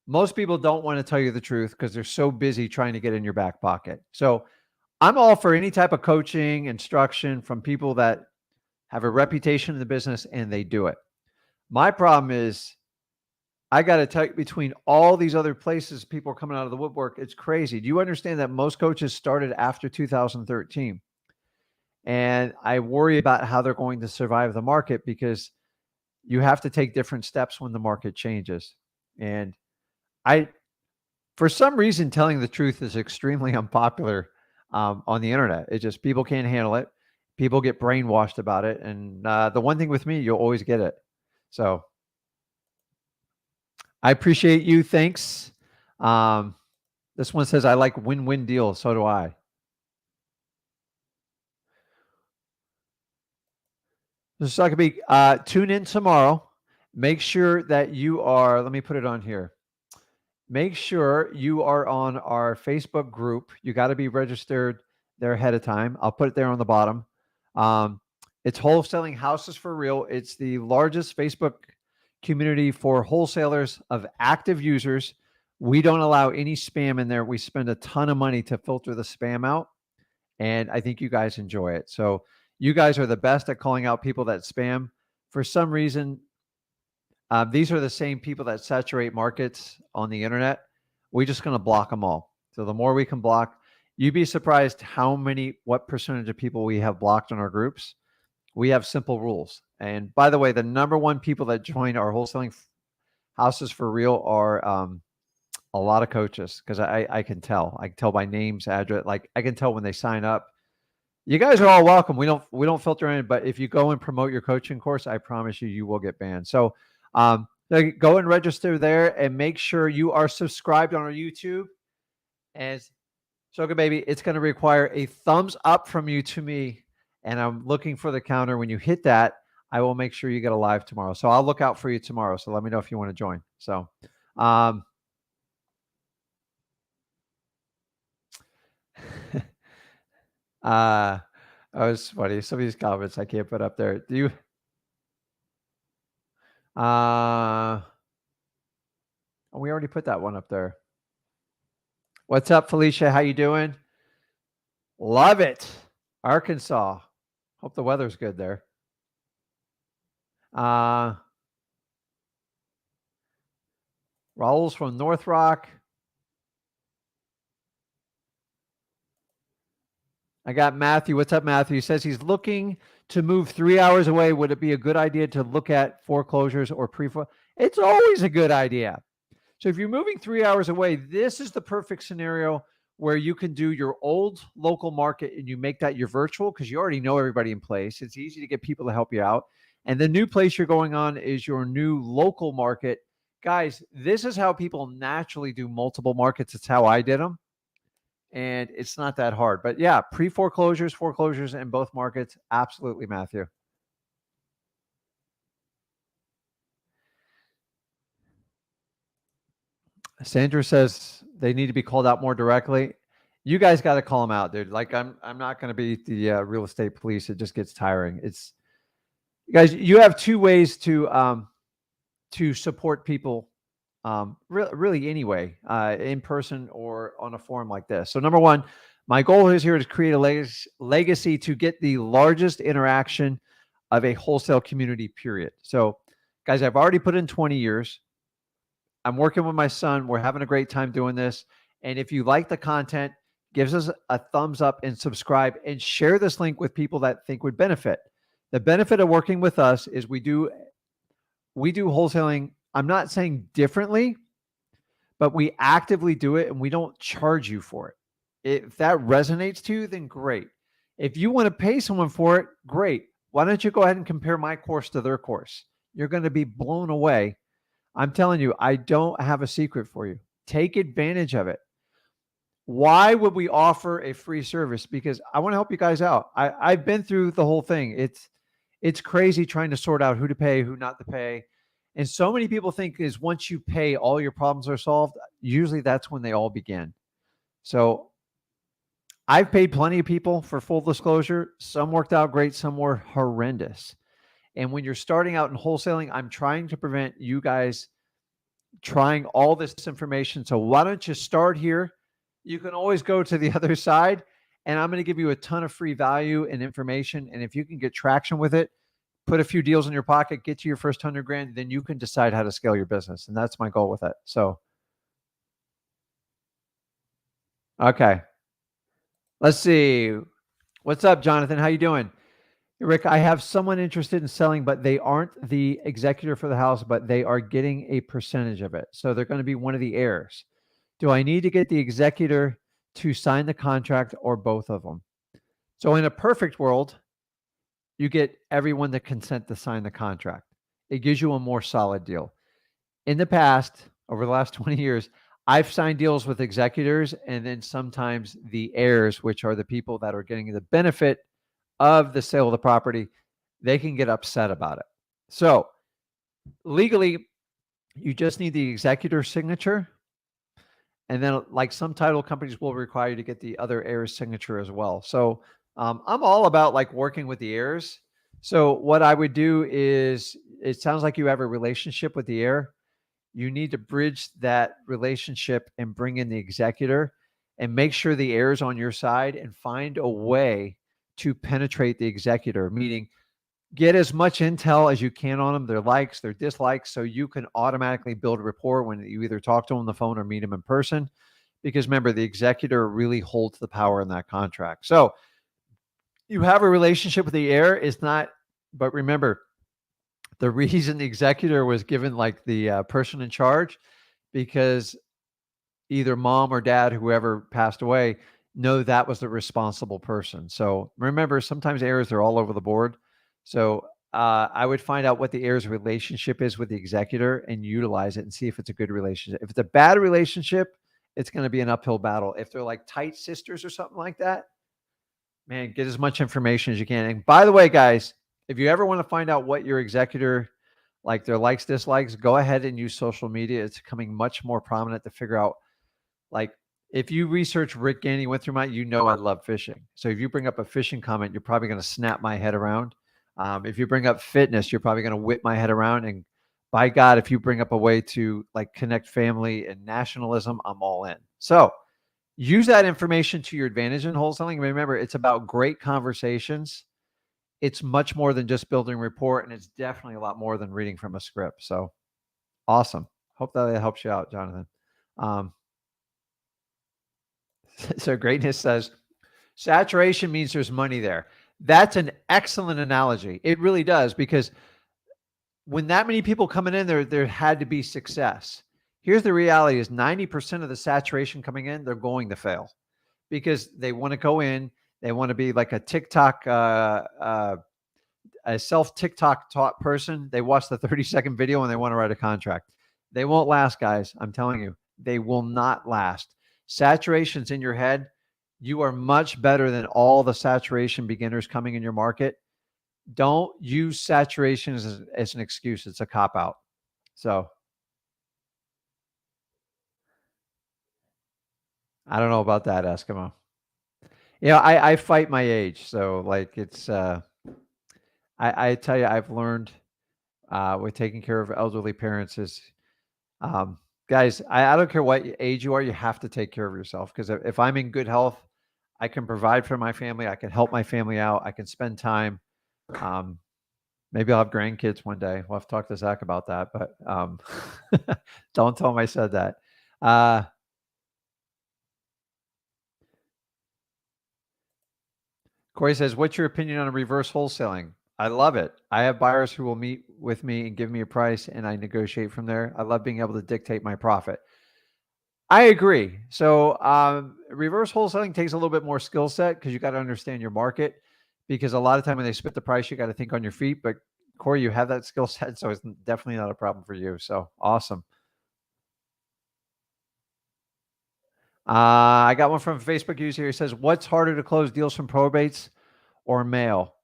Speaker 1: most people don't want to tell you the truth because they're so busy trying to get in your back pocket. So I'm all for any type of coaching, instruction from people that have a reputation in the business and they do it. My problem is I got to tell you, between all these other places, people are coming out of the woodwork. It's crazy. Do you understand that most coaches started after 2013? And I worry about how they're going to survive the market because you have to take different steps when the market changes. And for some reason, telling the truth is extremely unpopular on the internet. It just, people can't handle it. People get brainwashed about it. And the one thing with me, you'll always get it. So I appreciate you. Thanks. This one says, I like win-win deals. So do I. This is Huckabee. Tune in tomorrow. Make sure that you are, let me put it on here. Make sure you are on our Facebook group. You got to be registered there ahead of time. I'll put it there on the bottom. It's Wholesaling Houses for Real. It's the largest Facebook community for wholesalers of active users. We don't allow any spam in there. We spend a ton of money to filter the spam out. And I think you guys enjoy it. So you guys are the best at calling out people that spam. For some reason, these are the same people that saturate markets on the internet. We're just going to block them all. So the more we can block, you'd be surprised what percentage of people we have blocked in our groups. We have simple rules. And by the way, the number one people that join our Wholesaling Houses for Real are a lot of coaches because I can tell. I can tell by names, address. Like I can tell when they sign up. You guys are all welcome. We don't filter in, but if you go and promote your coaching course, I promise you will get banned. So go and register there and make sure you are subscribed on our YouTube. And Soga Baby, it's going to require a thumbs up from you to me. And I'm looking for the counter. When you hit that, I will make sure you get a live tomorrow. So I'll look out for you tomorrow. So let me know if you want to join. So, Oh, it's funny. Some of these comments I can't put up there. Do you? We already put that one up there. What's up, Felicia? How you doing? Love it. Arkansas. Hope the weather's good there. Raul's from North Rock. I got Matthew. What's up, Matthew? He says he's looking to move 3 hours away. Would it be a good idea to look at foreclosures or pre-foreclosure? It's always a good idea. So if you're moving 3 hours away, this is the perfect scenario where you can do your old local market and you make that your virtual because you already know everybody in place. It's easy to get people to help you out. And the new place you're going on is your new local market. Guys, this is how people naturally do multiple markets. It's how I did them. And it's not that hard. But yeah, pre-foreclosures, foreclosures in both markets. Absolutely, Matthew. Sandra says they need to be called out more directly. You guys got to call them out, dude. Like I'm not going to be the real estate police. It just gets tiring. It's guys. You have two ways to support people, really anyway, in person or on a forum like this. So number one, my goal is here to create a legacy to get the largest interaction of a wholesale community. Period. So, guys, I've already put in 20 years. I'm working with my son. We're having a great time doing this. And if you like the content, give us a thumbs up and subscribe and share this link with people that think would benefit. The benefit of working with us is we do wholesaling. I'm not saying differently, but we actively do it and we don't charge you for it. If that resonates to you, then great. If you want to pay someone for it, great. Why don't you go ahead and compare my course to their course? You're going to be blown away. I'm telling you, I don't have a secret for you. Take advantage of it. Why would we offer a free service? Because I want to help you guys out. I've been through the whole thing. It's crazy trying to sort out who to pay, who not to pay. And so many people think is once you pay, all your problems are solved. Usually that's when they all begin. So I've paid plenty of people for full disclosure. Some worked out great. Some were horrendous. And when you're starting out in wholesaling, I'm trying to prevent you guys trying all this information. So why don't you start here? You can always go to the other side, and I'm going to give you a ton of free value and information. And if you can get traction with it, put a few deals in your pocket, get to your first 100 grand, then you can decide how to scale your business. And that's my goal with it. So, okay. Let's see. What's up, Jonathan? How you doing? Rick, I have someone interested in selling, but they aren't the executor for the house, but they are getting a percentage of it. So they're going to be one of the heirs. Do I need to get the executor to sign the contract or both of them? So in a perfect world, you get everyone to consent to sign the contract. It gives you a more solid deal. In the past, over the last 20 years, I've signed deals with executors and then sometimes the heirs, which are the people that are getting the benefit of the sale of the property, they can get upset about it. So legally, you just need the executor signature. And then like some title companies will require you to get the other heir's signature as well. So I'm all about like working with the heirs. So what I would do is, it sounds like you have a relationship with the heir. You need to bridge that relationship and bring in the executor and make sure the heir is on your side and find a way to penetrate the executor, meaning get as much intel as you can on them, their likes, their dislikes, so you can automatically build rapport when you either talk to them on the phone or meet them in person. Because remember, the executor really holds the power in that contract. So you have a relationship with the heir is not, but remember, the reason the executor was given like the person in charge, because either mom or dad, whoever passed away, know that was the responsible person. So remember, sometimes heirs are all over the board. So I would find out what the heir's relationship is with the executor and utilize it and see if it's a good relationship. If it's a bad relationship, it's going to be an uphill battle. If they're like tight sisters or something like that, man, get as much information as you can. And by the way, guys, if you ever want to find out what your executor, like their likes, dislikes, go ahead and use social media. It's becoming much more prominent to figure out like If you research Rick Ginn, he went through mine, you know I love fishing. So if you bring up a fishing comment, you're probably going to snap my head around. If you bring up fitness, you're probably going to whip my head around. And by God, if you bring up a way to like connect family and nationalism, I'm all in. So use that information to your advantage in wholesaling. Remember, it's about great conversations. It's much more than just building rapport, and it's definitely a lot more than reading from a script. So awesome. Hope that helps you out, Jonathan. So Greatness says, saturation means there's money there. That's an excellent analogy. It really does, because when that many people coming in there had to be success. Here's the reality is 90% of the saturation coming in, they're going to fail because they want to go in. They want to be like a TikTok, a self TikTok taught person. They watch the 30-second video and they want to write a contract. They won't last, guys. I'm telling you, they will not last. Saturation's in your head. You are much better than all the saturation beginners coming in your market. Don't use saturation as an excuse. It's a cop out. So I don't know about that, Eskimo. I fight my age. So like it's, I tell you, I've learned with taking care of elderly parents is, guys, I don't care what age you are, you have to take care of yourself. Because if I'm in good health, I can provide for my family. I can help my family out. I can spend time. Maybe I'll have grandkids one day. We'll have to talk to Zach about that. But don't tell him I said that. Corey says, what's your opinion on reverse wholesaling? I love it. I have buyers who will meet with me and give me a price, and I negotiate from there. I love being able to dictate my profit. I agree. So reverse wholesaling takes a little bit more skill set because you got to understand your market, because a lot of time when they spit the price, you got to think on your feet. But Corey, you have that skill set, so it's definitely not a problem for you. So awesome. I got one from a Facebook user. He says, what's harder to close deals from probates or mail?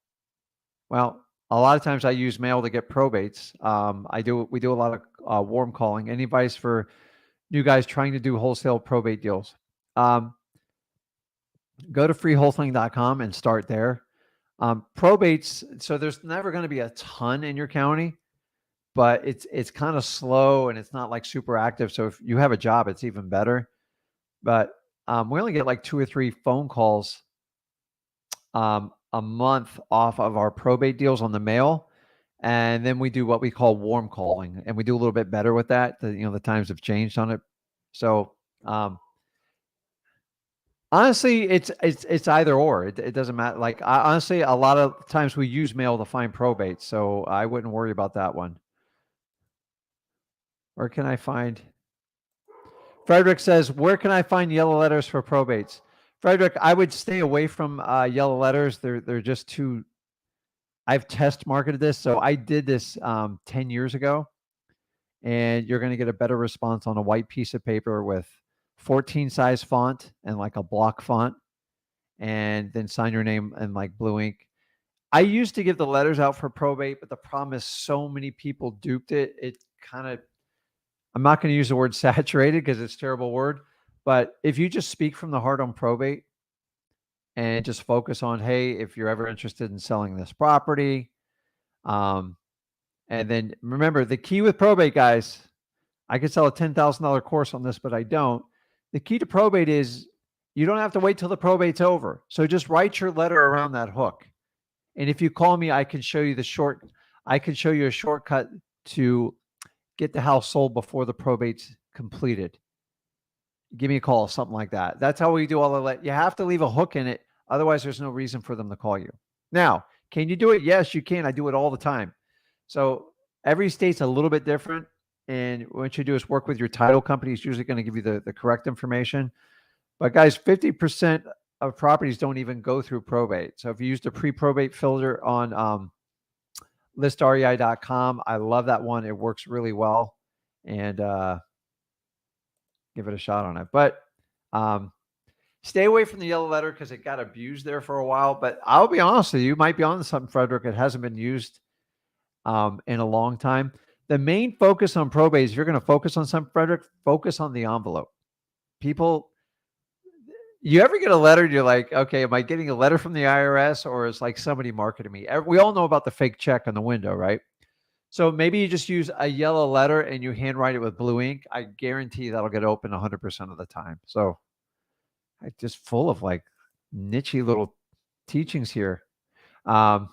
Speaker 1: Well, a lot of times I use mail to get probates. We do a lot of warm calling. Any advice for new guys trying to do wholesale probate deals? Go to freewholesaling.com and start there. Probates, so there's never going to be a ton in your county, but it's kind of slow and it's not like super active. So if you have a job, it's even better. But we only get like 2 or 3 phone calls a month off of our probate deals on the mail. And then we do what we call warm calling, and we do a little bit better with that. The times have changed on it. So honestly, it's either or. It doesn't matter. Like honestly, a lot of times we use mail to find probates, so I wouldn't worry about that one. Where can I find? Frederick says, where can I find yellow letters for probates? Frederick, I would stay away from yellow letters. They're just too. I've test marketed this, so I did this 10 years ago, and you're going to get a better response on a white piece of paper with 14 size font and like a block font, and then sign your name in like blue ink. I used to give the letters out for probate, but the problem is so many people duped it. It kind of, I'm not going to use the word saturated because it's a terrible word, but if you just speak from the heart on probate and just focus on, hey, if you're ever interested in selling this property, and then remember the key with probate, guys, I could sell a $10,000 course on this, but I don't. The key to probate is you don't have to wait till the probate's over. So just write your letter around that hook. And if you call me, I can show you a shortcut to get the house sold before the probate's completed. Give me a call, something like that. That's how we do all of that. You have to leave a hook in it. Otherwise, there's no reason for them to call you. Now, can you do it? Yes, you can. I do it all the time. So every state's a little bit different. And what you do is work with your title company. It's usually going to give you the correct information. But guys, 50% of properties don't even go through probate. So if you used a pre-probate filter on listrei.com, I love that one. It works really well. And give it a shot on it. But stay away from the yellow letter because it got abused there for a while. But I'll be honest with you, you might be on to something, Frederick. It hasn't been used in a long time. The main focus on probate is if you're going to focus on something, Frederick, focus on the envelope. People You ever get a letter and you're like, okay, am I getting a letter from the IRS or is like somebody marketing me? We all know about the fake check on the window, right? So maybe you just use a yellow letter and you handwrite it with blue ink. I guarantee that'll get open 100% of the time. So I just full of like niche little teachings here. Um,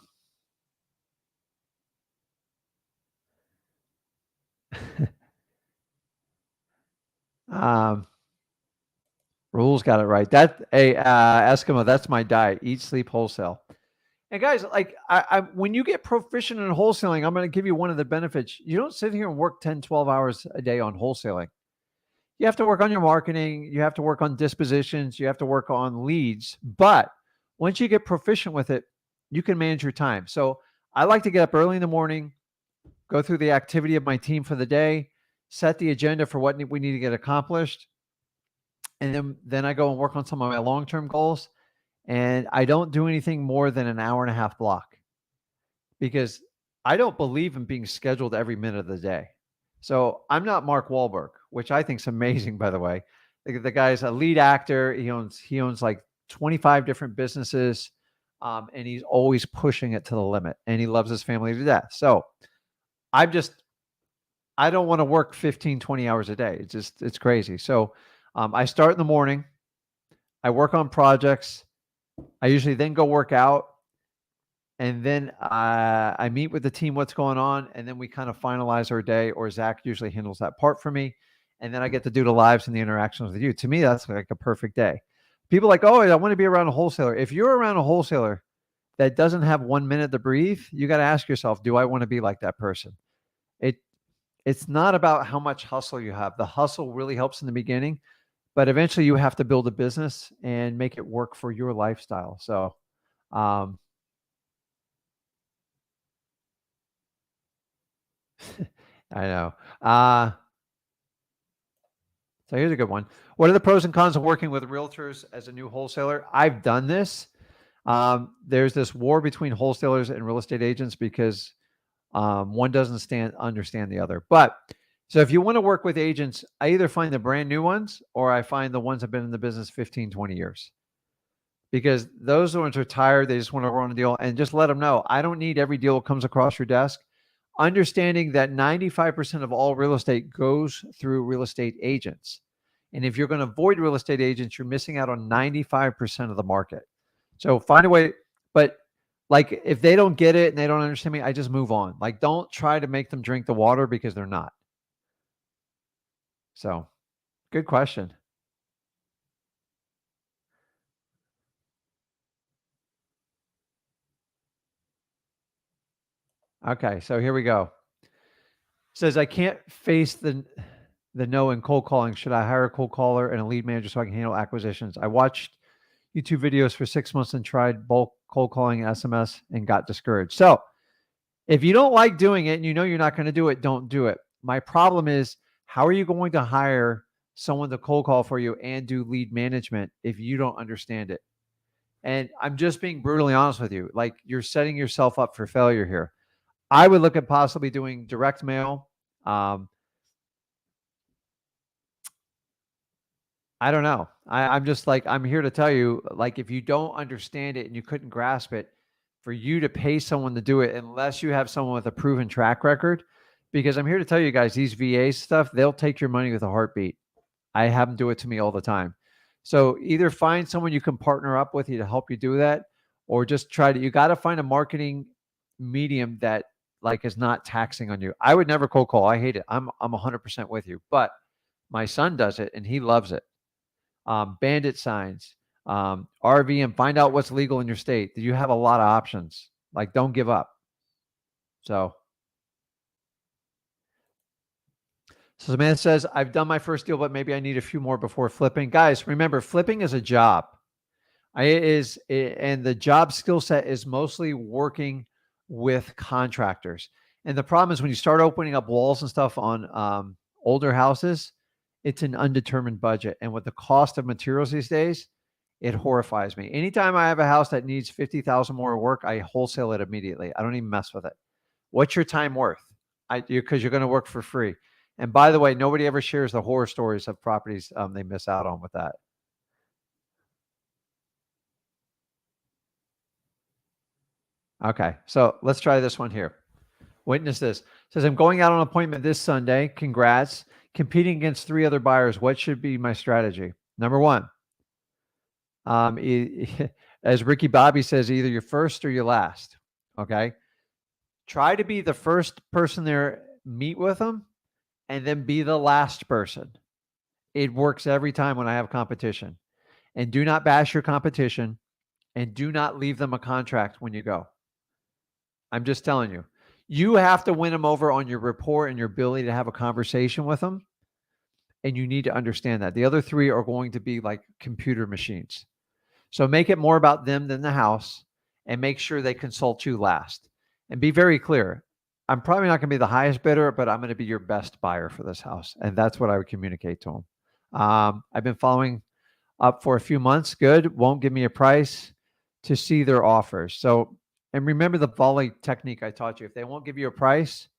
Speaker 1: um, Rules got it right. That a Eskimo. That's my diet: eat, sleep, wholesale. And guys, like when you get proficient in wholesaling, I'm going to give you one of the benefits. You don't sit here and work 10, 12 hours a day on wholesaling. You have to work on your marketing. You have to work on dispositions. You have to work on leads. But once you get proficient with it, you can manage your time. So I like to get up early in the morning, go through the activity of my team for the day, set the agenda for what we need to get accomplished. And then I go and work on some of my long-term goals. And I don't do anything more than an hour and a half block because I don't believe in being scheduled every minute of the day. So I'm not Mark Wahlberg, which I think is amazing, by the way. The guy's a lead actor. He owns like 25 different businesses, and he's always pushing it to the limit. And he loves his family to death. So I don't want to work 15, 20 hours a day. It's crazy. So I start in the morning. I work on projects. I usually then go work out. And then I meet with the team, what's going on, and then we kind of finalize our day, or Zach usually handles that part for me. And then I get to do the lives and the interactions with you. To me, that's like a perfect day. People are like, oh, I want to be around a wholesaler. If you're around a wholesaler that doesn't have 1 minute to breathe, you got to ask yourself, do I want to be like that person? It's not about how much hustle you have. The hustle really helps in the beginning, but eventually you have to build a business and make it work for your lifestyle. So, I know. So here's a good one. What are the pros and cons of working with realtors as a new wholesaler? I've done this. There's this war between wholesalers and real estate agents because one doesn't understand the other. But so if you want to work with agents, I either find the brand new ones or I find the ones that have been in the business 15, 20 years. Because those ones are tired. They just want to run a deal and just let them know. I don't need every deal that comes across your desk. Understanding that 95% of all real estate goes through real estate agents. And if you're going to avoid real estate agents, you're missing out on 95% of the market. So find a way, but like if they don't get it and they don't understand me, I just move on. Like don't try to make them drink the water because they're not. So good question. Okay, so here we go. Says I can't face the no in cold calling. Should I hire a cold caller and a lead manager so I can handle acquisitions? I watched YouTube videos for 6 months and tried bulk cold calling SMS and got discouraged. So if you don't like doing it and you know you're not going to do it, don't do it. My problem is, how are you going to hire someone to cold call for you and do lead management if you don't understand it? And I'm just being brutally honest with you. Like you're setting yourself up for failure here. I would look at possibly doing direct mail. I don't know. I'm just like, I'm here to tell you, like, if you don't understand it and you couldn't grasp it, for you to pay someone to do it, unless you have someone with a proven track record, because I'm here to tell you guys, these VA stuff, they'll take your money with a heartbeat. I have them do it to me all the time. So either find someone you can partner up with you to help you do that, or just you got to find a marketing medium that like is not taxing on you. I would never cold call. I hate it. I'm 100% with you, but my son does it and he loves it. Bandit signs, RV, and find out what's legal in your state. You have a lot of options. Like, don't give up. So Samantha says, I've done my first deal, but maybe I need a few more before flipping. Guys, remember, flipping is a job. And the job skill set is mostly working with contractors. And the problem is when you start opening up walls and stuff on older houses, it's an undetermined budget. And with the cost of materials these days, it horrifies me. Anytime I have a house that needs 50,000 more work, I wholesale it immediately. I don't even mess with it. What's your time worth? Because you're going to work for free. And by the way, nobody ever shares the horror stories of properties they miss out on with that. Okay. So let's try this one here. Witness this. It says, I'm going out on appointment this Sunday. Congrats. Competing against 3 other buyers. What should be my strategy? Number 1, as Ricky Bobby says, either you're first or you're last. Okay. Try to be the first person there, meet with them, and then be the last person. It works every time when I have competition. And do not bash your competition, and do not leave them a contract when you go. I'm just telling you. You have to win them over on your rapport and your ability to have a conversation with them. And you need to understand that. The other 3 are going to be like computer machines. So make it more about them than the house, and make sure they consult you last. And be very clear. I'm probably not going to be the highest bidder, but I'm going to be your best buyer for this house. And that's what I would communicate to them. I've been following up for a few months. Good. Won't give me a price to see their offers. So, and remember the volley technique I taught you. If they won't give you a price,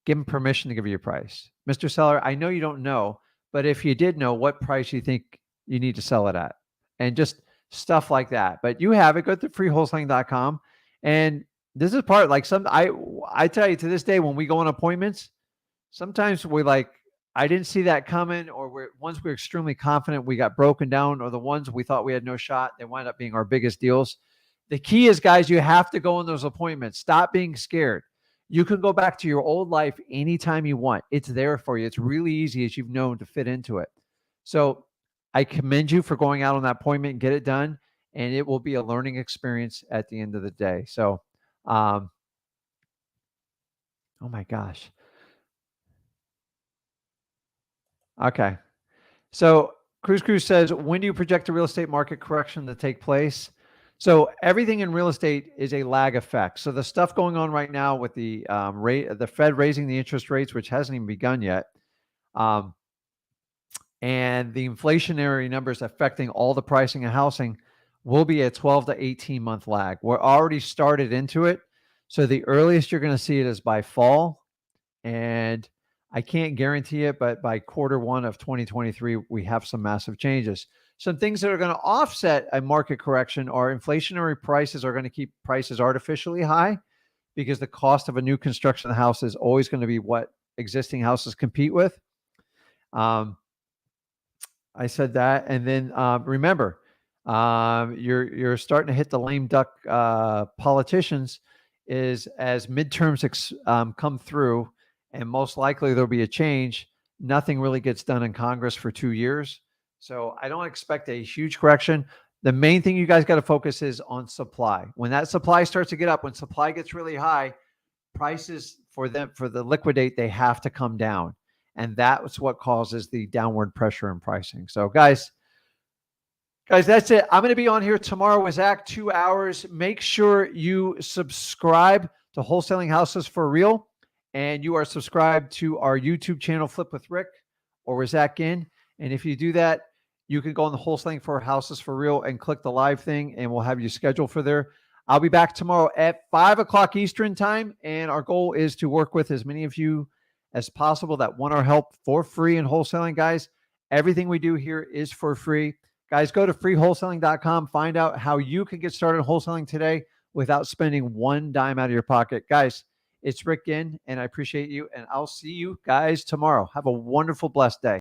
Speaker 1: give them permission to give you a price. Mr. Seller, I know you don't know, but if you did know, what price you think you need to sell it at? And just stuff like that. But you have it. Go to freewholesaling.com. And this is part, like, I tell you, to this day, when we go on appointments, sometimes we like, I didn't see that coming, or once we're extremely confident, we got broken down, or the ones we thought we had no shot, they wind up being our biggest deals. The key is, guys, you have to go on those appointments. Stop being scared. You can go back to your old life anytime you want. It's there for you. It's really easy, as you've known, to fit into it. So I commend you for going out on that appointment and get it done. And it will be a learning experience at the end of the day. So, oh my gosh. Okay. So Cruz says, when do you project the real estate market correction to take place? So everything in real estate is a lag effect. So the stuff going on right now with the the Fed raising the interest rates, which hasn't even begun yet, and the inflationary numbers affecting all the pricing of housing, will be a 12 to 18 month lag. We're already started into it. So the earliest you're going to see it is by fall. And I can't guarantee it, but by Q1 of 2023, we have some massive changes. Some things that are going to offset a market correction are inflationary prices are going to keep prices artificially high, because the cost of a new construction of the house is always going to be what existing houses compete with. I said that. And then remember, you're starting to hit the lame duck politicians is as midterms come through, and most likely there'll be a change. Nothing really gets done in Congress for 2 years. So I don't expect a huge correction. The main thing you guys got to focus is on supply. When that supply starts to get up, when supply gets really high, prices for the liquidate, they have to come down. And that's what causes the downward pressure in pricing. So guys, that's it. I'm going to be on here tomorrow with Zach, 2 hours. Make sure you subscribe to Wholesaling Houses for Real, and you are subscribed to our YouTube channel, Flip with Rick, or with Zach Ginn. And if you do that, you can go on the Wholesaling for Houses for Real and click the live thing, and we'll have you scheduled for there. I'll be back tomorrow at 5 o'clock Eastern time, and our goal is to work with as many of you as possible that want our help for free in wholesaling. Guys, everything we do here is for free. Guys, go to freewholesaling.com. Find out how you can get started wholesaling today without spending one dime out of your pocket. Guys, it's Rick Ginn, and I appreciate you, and I'll see you guys tomorrow. Have a wonderful, blessed day.